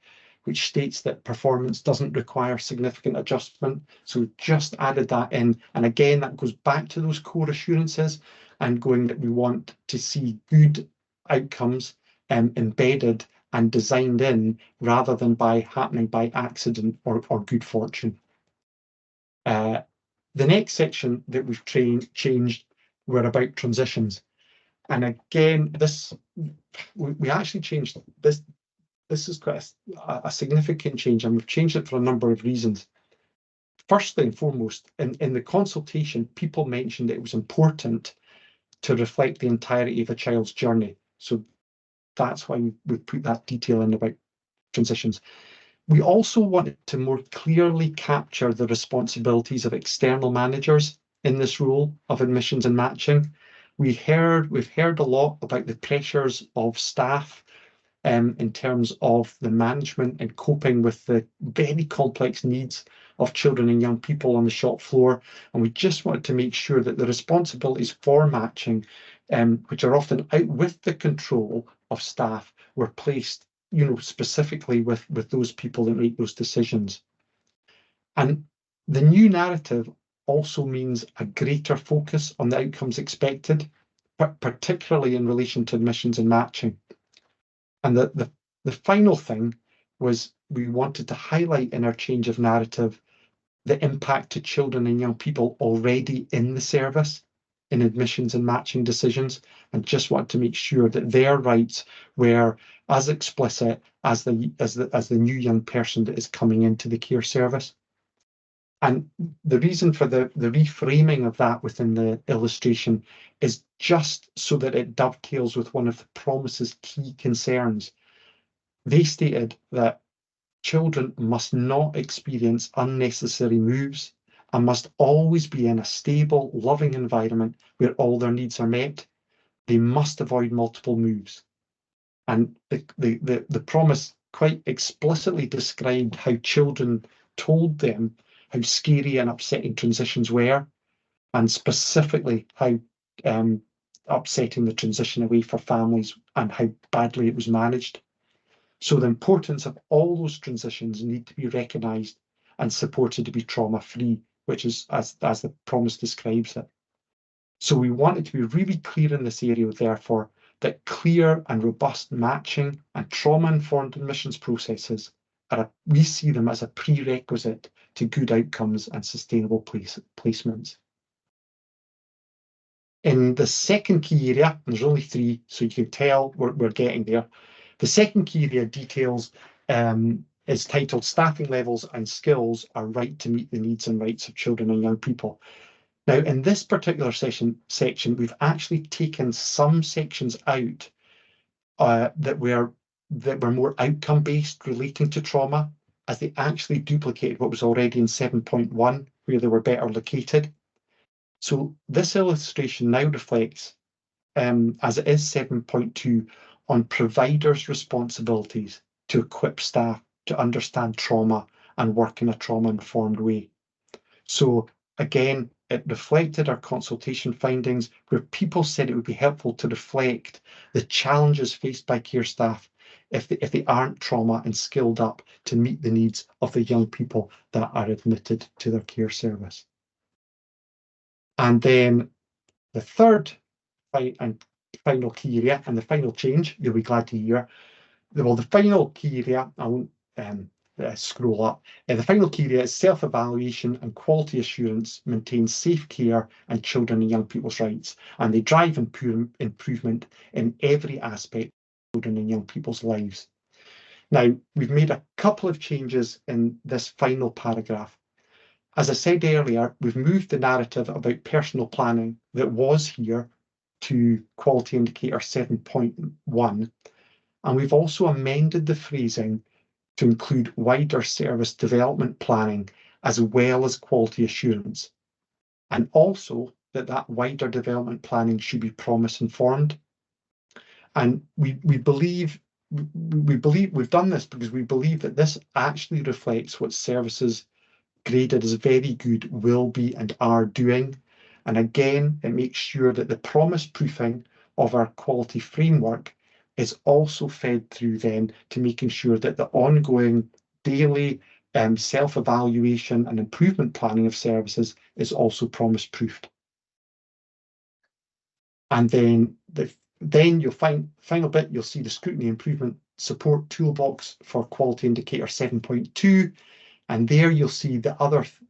which states that performance doesn't require significant adjustment. So we've just added that in. And again, that goes back to those core assurances and going that we want to see good outcomes embedded and designed in rather than happening by accident or good fortune. The next section that we've changed were about transitions. And again, we actually changed this. This is quite a significant change, and we've changed it for a number of reasons. Firstly and foremost, in the consultation, people mentioned it was important to reflect the entirety of a child's journey. So that's why we put that detail in about transitions. We also wanted to more clearly capture the responsibilities of external managers in this role of admissions and matching. We've heard a lot about the pressures of staff in terms of the management and coping with the very complex needs of children and young people on the shop floor. And we just wanted to make sure that the responsibilities for matching, which are often out with the control of staff, were placed, specifically with those people that make those decisions. And the new narrative also means a greater focus on the outcomes expected, particularly in relation to admissions and matching. And the final thing was we wanted to highlight in our change of narrative the impact to children and young people already in the service in admissions and matching decisions, and just wanted to make sure that their rights were as explicit as the new young person that is coming into the care service. And the reason for the reframing of that within the illustration is just so that it dovetails with one of the promise's key concerns. They stated that children must not experience unnecessary moves and must always be in a stable, loving environment where all their needs are met. They must avoid multiple moves. And the promise quite explicitly described how children told them how scary and upsetting transitions were, and specifically how upsetting the transition away for families and how badly it was managed. So the importance of all those transitions need to be recognised and supported to be trauma-free, which is as the promise describes it. So we wanted to be really clear in this area, therefore, that clear and robust matching and trauma-informed admissions processes we see them as a prerequisite to good outcomes and sustainable placements. In the second key area, and there's only 3, so you can tell we're getting there. The second key area details is titled Staffing Levels and Skills Are Right to Meet the Needs and Rights of Children and Young People. Now, in this particular section, we've actually taken some sections out that were more outcome-based relating to trauma, as they actually duplicated what was already in 7.1, where they were better located. So this illustration now reflects, as it is 7.2, on providers' responsibilities to equip staff to understand trauma and work in a trauma-informed way. So again, it reflected our consultation findings, where people said it would be helpful to reflect the challenges faced by care staff if they aren't trauma and skilled up to meet the needs of the young people that are admitted to their care service. And then the third and final key area, and the final change, you'll be glad to hear. Well, the final key area, I won't scroll up. The final key area is self-evaluation and quality assurance maintains safe care and children and young people's rights, and they drive improvement in every aspect of children and young people's lives. Now, we've made a couple of changes in this final paragraph. As I said earlier, we've moved the narrative about personal planning that was here to Quality Indicator 7.1, and we've also amended the phrasing to include wider service development planning as well as quality assurance, and also that wider development planning should be promise informed. And we believe we've done this because we believe that this actually reflects what services graded as very good will be and are doing. And again, it makes sure that the promise proofing of our quality framework is also fed through then to making sure that the ongoing daily self-evaluation and improvement planning of services is also promise proofed. And then the Then you'll final bit, you'll see the scrutiny improvement support toolbox for quality indicator 7.2. And there you'll see the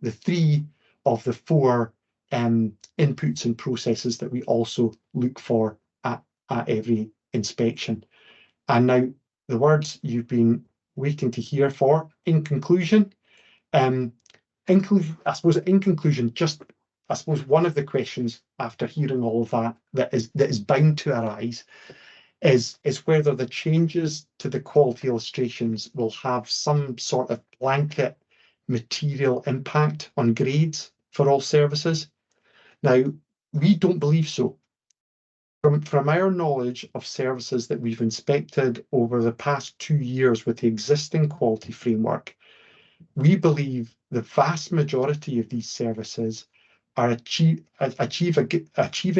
3 of the 4 inputs and processes that we also look for at every inspection. And now the words you've been waiting to hear for, in conclusion, in conclusion, one of the questions after hearing all of that is bound to arise is whether the changes to the quality illustrations will have some sort of blanket material impact on grades for all services. Now, we don't believe so. From our knowledge of services that we've inspected over the past 2 years with the existing quality framework, we believe the vast majority of these services are achieving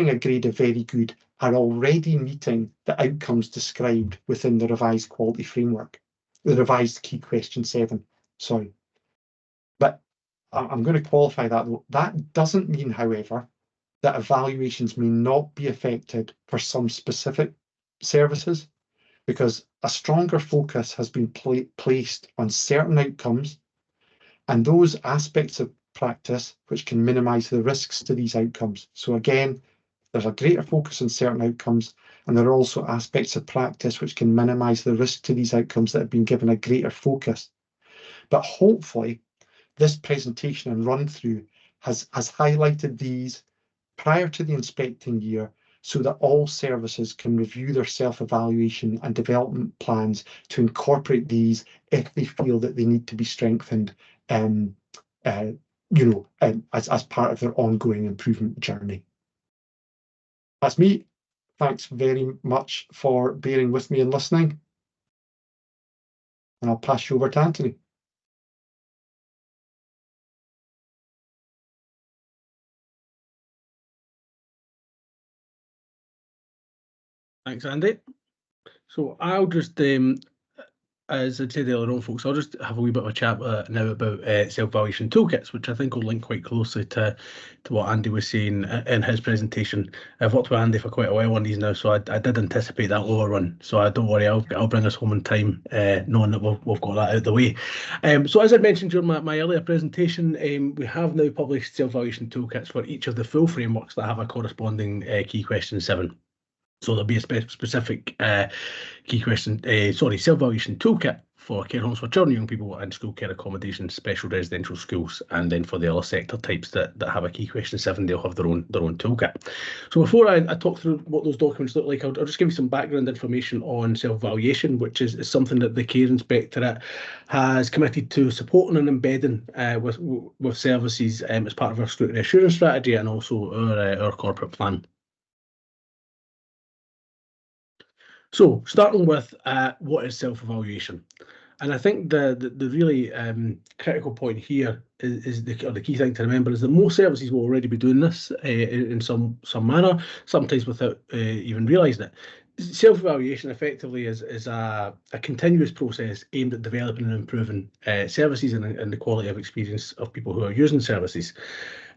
a grade of very good, are already meeting the outcomes described within the revised quality framework, the revised Key Question 7, sorry. But I'm going to qualify that though. That doesn't mean, however, that evaluations may not be affected for some specific services, because a stronger focus has been placed on certain outcomes and those aspects of practice which can minimise the risks to these outcomes. So again, there's a greater focus on certain outcomes, and there are also aspects of practice which can minimise the risk to these outcomes that have been given a greater focus. But hopefully, this presentation and run-through has highlighted these prior to the inspecting year, so that all services can review their self-evaluation and development plans to incorporate these if they feel that they need to be strengthened, as part of their ongoing improvement journey. That's me. Thanks very much for bearing with me and listening. And I'll pass you over to Anthony. Thanks, Andy. So I'll just, as I said earlier on, folks, I'll just have a wee bit of a chat now about self-evaluation toolkits, which I think will link quite closely to what Andy was saying in his presentation. I've worked with Andy for quite a while on these now, so I did anticipate that overrun. So don't worry, I'll bring us home in time, knowing that we've got that out of the way. So as I mentioned during my earlier presentation, we have now published self-evaluation toolkits for each of the full frameworks that have a corresponding Key Question 7. So there'll be a specific self-evaluation toolkit for care homes for children and young people and school care accommodation, special residential schools, and then for the other sector types that have a Key Question 7, they'll have their own toolkit. So before I talk through what those documents look like, I'll just give you some background information on self-evaluation, which is something that the Care Inspectorate has committed to supporting and embedding with services as part of our scrutiny assurance strategy and also our corporate plan. So, starting with what is self-evaluation, and I think the really critical point here is the key thing to remember is that most services will already be doing this in some manner, sometimes without even realising it. Self-evaluation effectively is a continuous process aimed at developing and improving services and the quality of experience of people who are using services.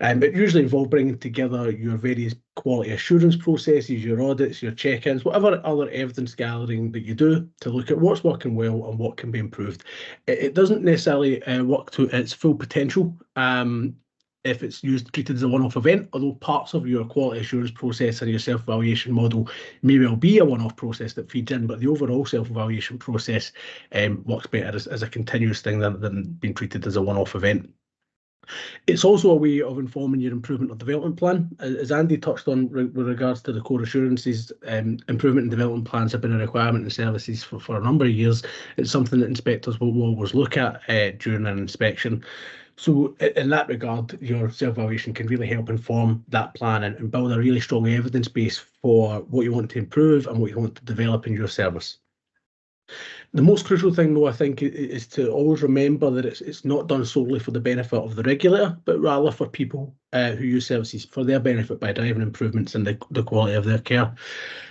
It usually involves bringing together your various quality assurance processes, your audits, your check-ins, whatever other evidence gathering that you do to look at what's working well and what can be improved. It doesn't necessarily work to its full potential if it's treated as a one-off event, although parts of your quality assurance process and your self-evaluation model may well be a one-off process that feeds in, but the overall self-evaluation process works better as a continuous thing than being treated as a one-off event. It's also a way of informing your improvement or development plan. As Andy touched on with regards to the core assurances, improvement and development plans have been a requirement in services for a number of years. It's something that inspectors will always look at during an inspection. So in that regard, your self-evaluation can really help inform that plan and build a really strong evidence base for what you want to improve and what you want to develop in your service. The most crucial thing, though, I think, is to always remember that it's not done solely for the benefit of the regulator, but rather for people who use services for their benefit by driving improvements in the quality of their care.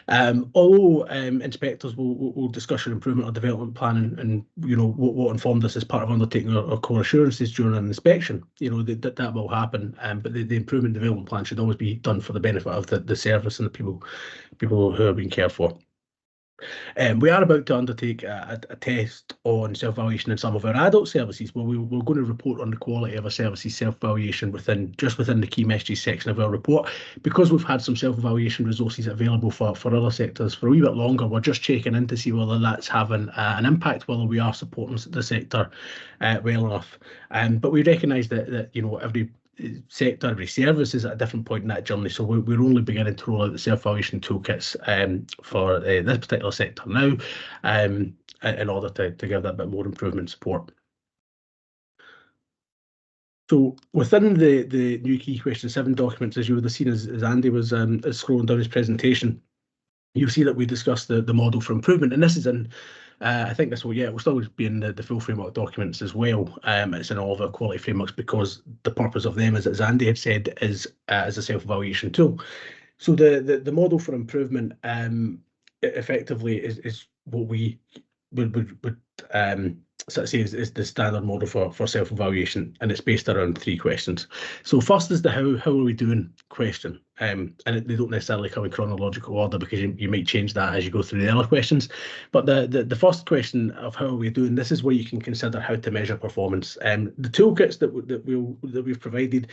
Although inspectors will discuss your improvement or development plan and you know what informed us as part of undertaking our core assurances during an inspection, you know that will happen. But the improvement development plan should always be done for the benefit of the service and the people who are being cared for. We are about to undertake a test on self-valuation in some of our adult services, where we're going to report on the quality of a service's self-valuation within the key messages section of our report. Because we've had some self-evaluation resources available for other sectors for a wee bit longer, we're just checking in to see whether that's having an impact, whether we are supporting the sector well enough. But we recognise that you know every sector, every service is at a different point in that journey. So we're only beginning to roll out the self-valuation toolkits for this particular sector now, in order to give that bit more improvement support. So within the new key question 7 documents, as you would have seen as Andy was scrolling down his presentation, you'll see that we discussed the model for improvement, and this is in I think this will still be in the full framework documents as well. It's in all of our quality frameworks because the purpose of them, as Andy had said, is as a self-evaluation tool. So the model for improvement effectively is what we would sort of say is the standard model for self-evaluation, and it's based around 3 questions. So first is the how are we doing question, and they don't necessarily come in chronological order because you might change that as you go through the other questions. But the first question of how are we doing, this is where you can consider how to measure performance. The toolkits that we've provided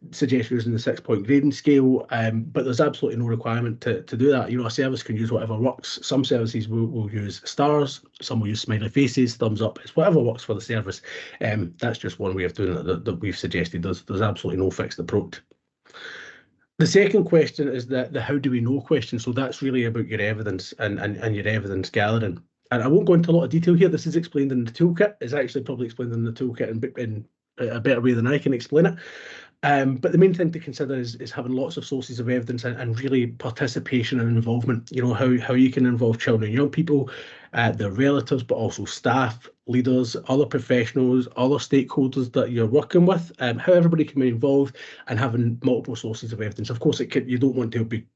suggest using the 6-point grading scale, but there's absolutely no requirement to do that. You know, a service can use whatever works. Some services will use stars, some will use smiley faces, thumbs up. It's whatever works for the service. That's just one way of doing it that we've suggested. There's absolutely no fixed approach. The second question is the how do we know question. So that's really about your evidence and your evidence gathering. And I won't go into a lot of detail here. This is explained in the toolkit. It's actually probably explained in the toolkit in a better way than I can explain it. But the main thing to consider is having lots of sources of evidence and really participation and involvement. You know, how you can involve children and young people, their relatives, but also staff, leaders, other professionals, other stakeholders that you're working with, how everybody can be involved, and having multiple sources of evidence. Of course, you don't want to be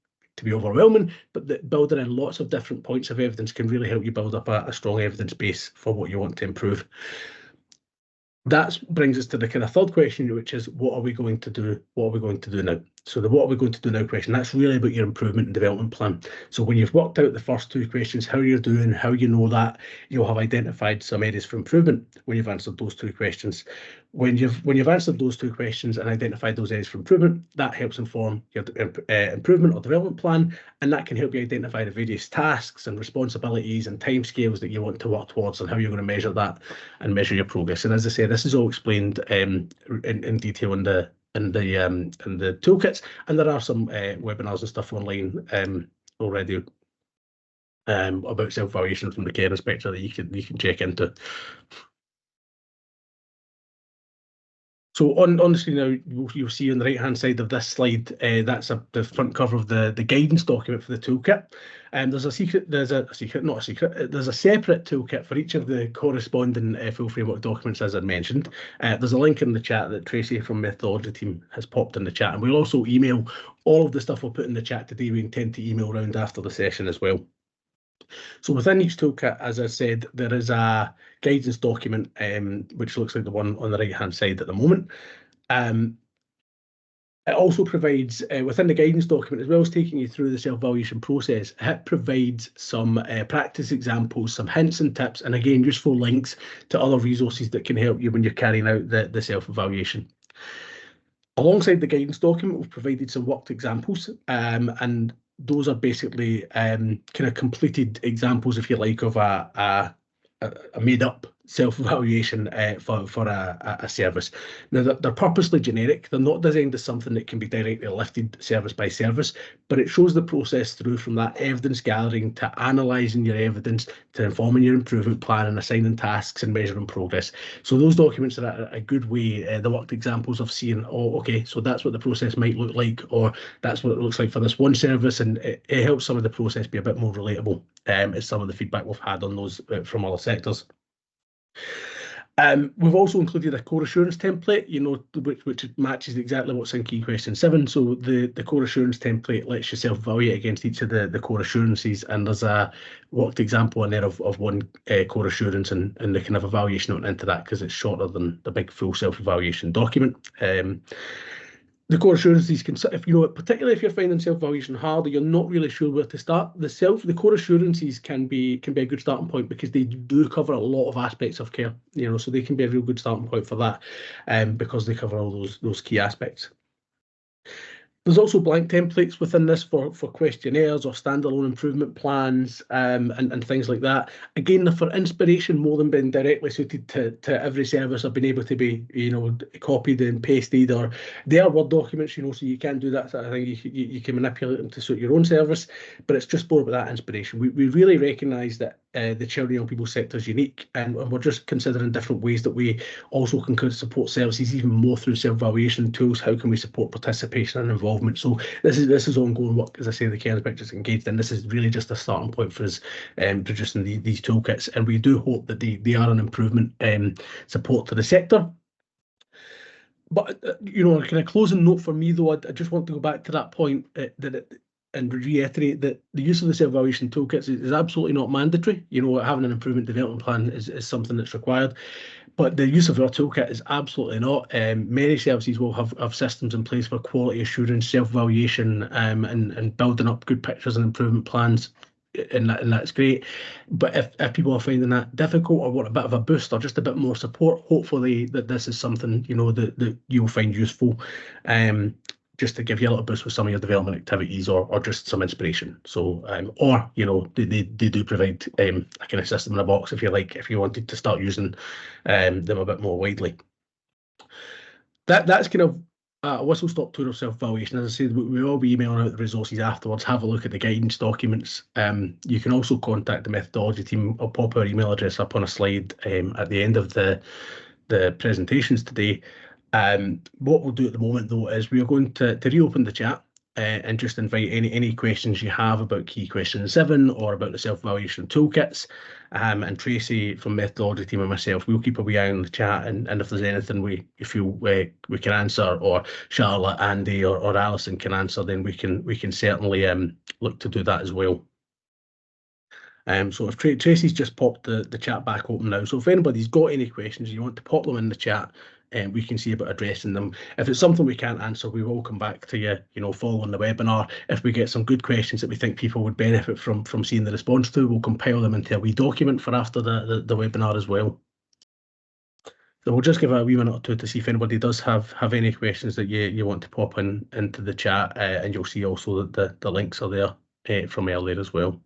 overwhelming, but building in lots of different points of evidence can really help you build up a strong evidence base for what you want to improve. That brings us to the kind of third question, which is what are we going to do? What are we going to do now? So the what are we going to do now question, that's really about your improvement and development plan. So when you've worked out the first 2 questions, how you're doing, how you know that, you'll have identified some areas for improvement when you've answered those 2 questions. When you've answered those 2 questions and identified those areas for improvement, that helps inform your improvement or development plan, and that can help you identify the various tasks and responsibilities and timescales that you want to work towards and how you're going to measure that and measure your progress. And as I say, this is all explained in detail in the toolkits, and there are some webinars and stuff online already about self-evaluation from the care inspector that you can check into. So on the screen now, you'll see on the right-hand side of this slide, that's the front cover of the guidance document for the toolkit. There's a separate toolkit for each of the corresponding full framework documents, as I mentioned. There's a link in the chat that Tracy from Methodology team has popped in the chat, and we'll also email all of the stuff we'll put in the chat today. We intend to email around after the session as well. So within each toolkit, as I said, there is a guidance document, which looks like the one on the right-hand side at the moment. It also provides, within the guidance document, as well as taking you through the self-evaluation process, it provides some practice examples, some hints and tips, and again, useful links to other resources that can help you when you're carrying out the self-evaluation. Alongside the guidance document, we've provided some worked examples, and those are basically kind of completed examples, if you like, of a made-up self-evaluation for a service. Now, they're purposely generic. They're not designed as something that can be directly lifted service by service, but it shows the process through from that evidence gathering to analysing your evidence to informing your improvement plan and assigning tasks and measuring progress. So those documents are a good way, the worked examples of seeing, oh, okay, so that's what the process might look like, or that's what it looks like for this one service, and it helps some of the process be a bit more relatable, as some of the feedback we've had on those from other sectors. We've also included a core assurance template, which matches exactly what's in KQ7. So the core assurance template lets you self-evaluate against each of the core assurances, and there's a worked example in there of one core assurance and the kind of evaluation went into that because it's shorter than the big full self-evaluation document. The core assurances can, particularly if you're finding self-evaluation hard or you're not really sure where to start, the core assurances can be a good starting point because they do cover a lot of aspects of care, so they can be a real good starting point for that, because they cover all those key aspects. There's also blank templates within this for questionnaires or standalone improvement plans, and things like that. Again, they're for inspiration more than being directly suited to every service or being able to be, copied and pasted, or they are Word documents, so you can do that sort of thing. You can manipulate them to suit your own service, but it's just more about that inspiration. We really recognise that the children and young people sector is unique, and we're just considering different ways that we also can support services even more through self-evaluation tools. How can we support participation and involvement? So this is ongoing work, as I say, the Cairns just engaged in. This is really just a starting point for us producing these toolkits, and we do hope that they are an improvement support to the sector. But kind of closing note for me though, I just want to go back to that point and reiterate that the use of the self-evaluation toolkits is absolutely not mandatory. Having an improvement development plan is something that's required, but the use of our toolkit is absolutely not. Many services will have systems in place for quality assurance, self-evaluation, and building up good pictures and improvement plans, and that's great. But if people are finding that difficult or want a bit of a boost or just a bit more support, hopefully that this is something that you'll find useful, just to give you a little boost with some of your development activities or just some inspiration. So they do provide a kind of system in a box if you wanted to start using them a bit more widely. That's kind of a whistle-stop tour of self-evaluation. As I said, we will be emailing out the resources afterwards. Have a look at the guidance documents. You can also contact the methodology team. I'll pop our email address up on a slide at the end of the presentations today. What we'll do at the moment though is we are going to reopen the chat and just invite any questions you have about KQ7 or about the self-evaluation toolkits, and Tracy from methodology team and myself, we'll keep a wee eye on the chat, and if there's anything we feel we can answer, or Charlotte, Andy or Alison can answer, then we can certainly look to do that as well. So if Tracy's just popped the chat back open now, so if anybody's got any questions you want to pop them in the chat, we can see about addressing them. If it's something we can't answer, we will come back to you, following the webinar. If we get some good questions that we think people would benefit from seeing the response to, we'll compile them into a wee document for after the webinar as well. So we'll just give a wee minute or two to see if anybody does have any questions that you want to pop into the chat, and you'll see also that the links are there from earlier as well.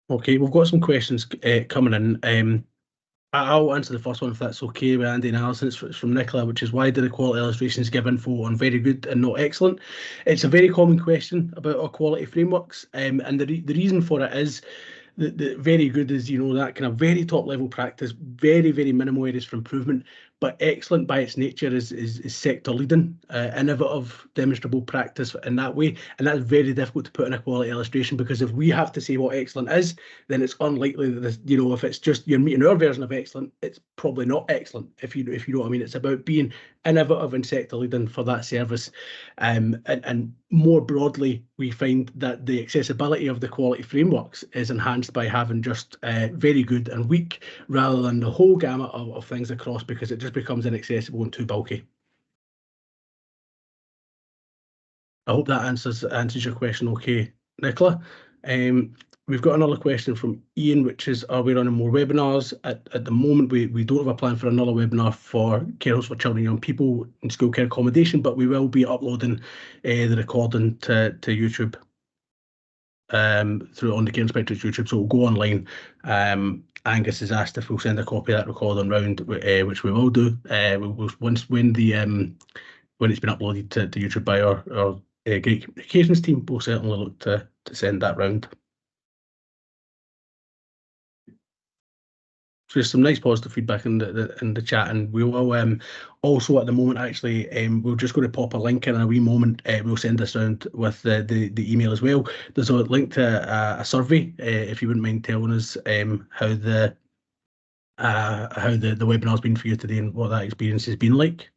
Okay, we've got some questions coming in. I'll answer the first one if that's okay with Andy and Alison. It's from Nicola, which is, why do the quality illustrations give info on very good and not excellent? It's a very common question about our quality frameworks, and the reason for it is that very good is that kind of very top level practice, very minimal areas for improvement, but excellent by its nature is sector leading, innovative, demonstrable practice in that way, and that's very difficult to put in a quality illustration, because if we have to say what excellent is, then it's unlikely that this, if it's just you're meeting our version of excellent, it's probably not excellent, if you know what I mean. It's about being innovative and sector leading for that service, and more broadly, we find that the accessibility of the quality frameworks is enhanced by having just very good and weak, rather than the whole gamut of things across, because it just becomes inaccessible and too bulky. I hope that answers your question okay, Nicola. We've got another question from Ian, which is, are we running more webinars? At the moment, we don't have a plan for another webinar for care homes for children and young people in school care accommodation, but we will be uploading the recording to YouTube through on the Care Inspector's YouTube, so we'll go online. Angus has asked if we'll send a copy of that recording round, which we will do. Once when it's been uploaded to YouTube by our Great Communications team, we'll certainly look to send that round. So there's some nice positive feedback in the chat, and we will also at the moment actually we're just going to pop a link in a wee moment. We'll send this round with the email as well. There's a link to a survey if you wouldn't mind telling us how the webinar's been for you today and what that experience has been like.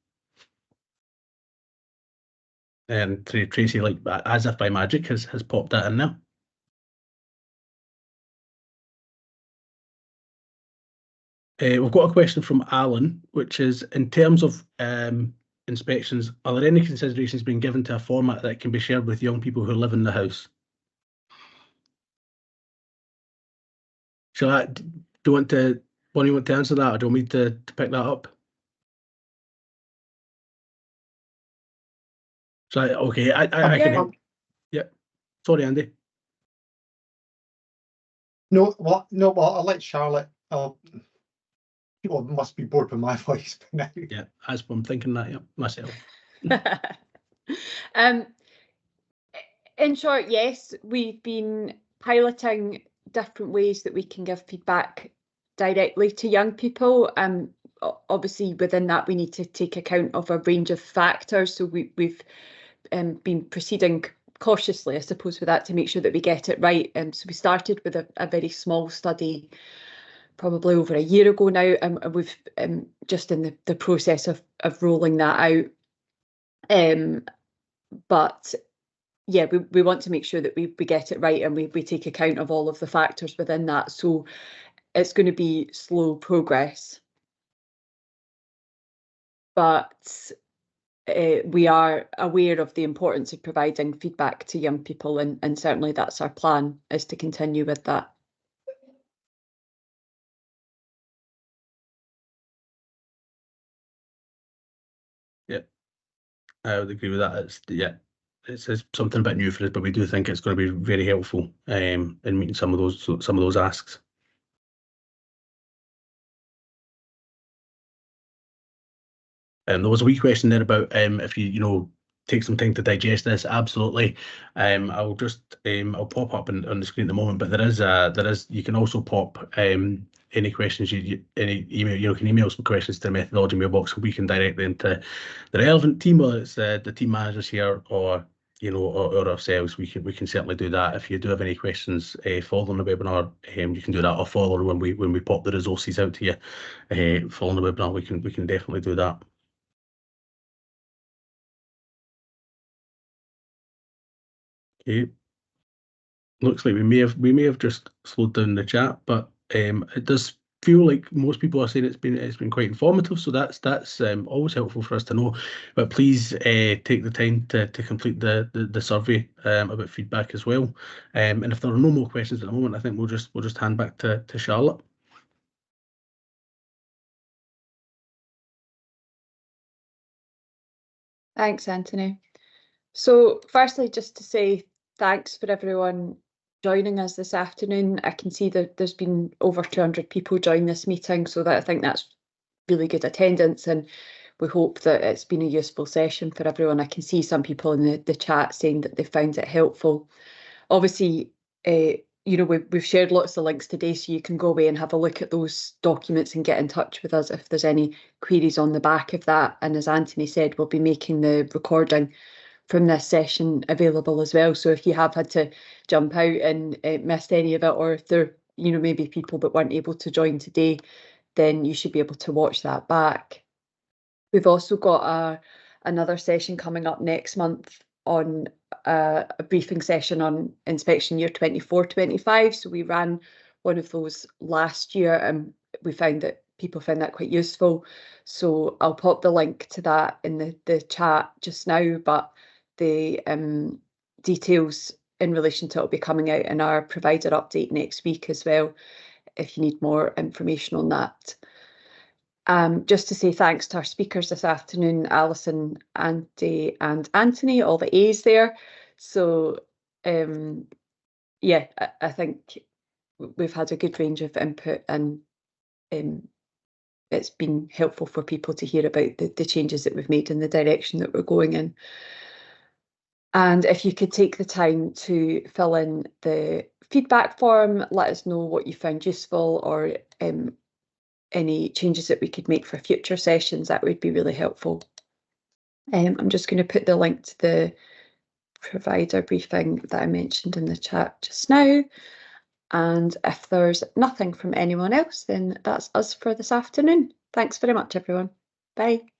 And Tracy, like as if by magic, has popped that in there. We've got a question from Alan, which is, in terms of inspections, are there any considerations being given to a format that can be shared with young people who live in the house? Do you want to answer that, or do you want me to pick that up? So okay, I can. Yeah, sorry, Andy. No, what? No, well, I'll let Charlotte. People must be bored with my voice by now. Yeah, as I'm thinking that, yeah, myself. In short, yes, we've been piloting different ways that we can give feedback directly to young people. Obviously, within that, we need to take account of a range of factors. So we've been proceeding cautiously, I suppose, with that to make sure that we get it right. So we started with a very small study probably over a year ago now, and we've just in the process of rolling that out. But yeah, we want to make sure that we get it right and we take account of all of the factors within that. So it's going to be slow progress. But we are aware of the importance of providing feedback to young people, and certainly that's our plan, is to continue with that. Yeah, I would agree with that. It's something a bit new for us, but we do think it's going to be very helpful in meeting some of those asks. There was a wee question there about if you take some time to digest this. Absolutely. I'll pop up on the screen at the moment, but there is you can also pop any questions any email can email some questions to the methodology mailbox, and we can direct them to the relevant team, whether it's the team managers here or or ourselves. We can certainly do that. If you do have any questions following the webinar, you can do that, or following when we pop the resources out to you following the webinar. We can definitely do that. Okay. Looks like we may have just slowed down the chat, but it does feel like most people are saying it's been quite informative. So that's always helpful for us to know. But please take the time to complete the survey about feedback as well. And if there are no more questions at the moment, I think we'll just hand back to Charlotte. Thanks, Anthony. So firstly, just to say thanks for everyone joining us this afternoon. I can see that there's been over 200 people join this meeting, so I think that's really good attendance, and we hope that it's been a useful session for everyone. I can see some people in the chat saying that they found it helpful. Obviously, we've shared lots of links today, so you can go away and have a look at those documents and get in touch with us if there's any queries on the back of that. And as Anthony said, we'll be making the recording from this session available as well. So if you have had to jump out and missed any of it, or if there maybe people that weren't able to join today, then you should be able to watch that back. We've also got another session coming up next month on a briefing session on inspection year 24-25. So we ran one of those last year, and we found that people found that quite useful. So I'll pop the link to that in the chat just now, but the details in relation to it will be coming out in our provider update next week as well, if you need more information on that. Just to say thanks to our speakers this afternoon, Alison, Andy and Anthony, all the A's there. So yeah, I think we've had a good range of input, and it's been helpful for people to hear about the changes that we've made and the direction that we're going in. And if you could take the time to fill in the feedback form, let us know what you found useful, or any changes that we could make for future sessions, that would be really helpful. I'm just going to put the link to the provider briefing that I mentioned in the chat just now. And if there's nothing from anyone else, then that's us for this afternoon. Thanks very much, everyone. Bye.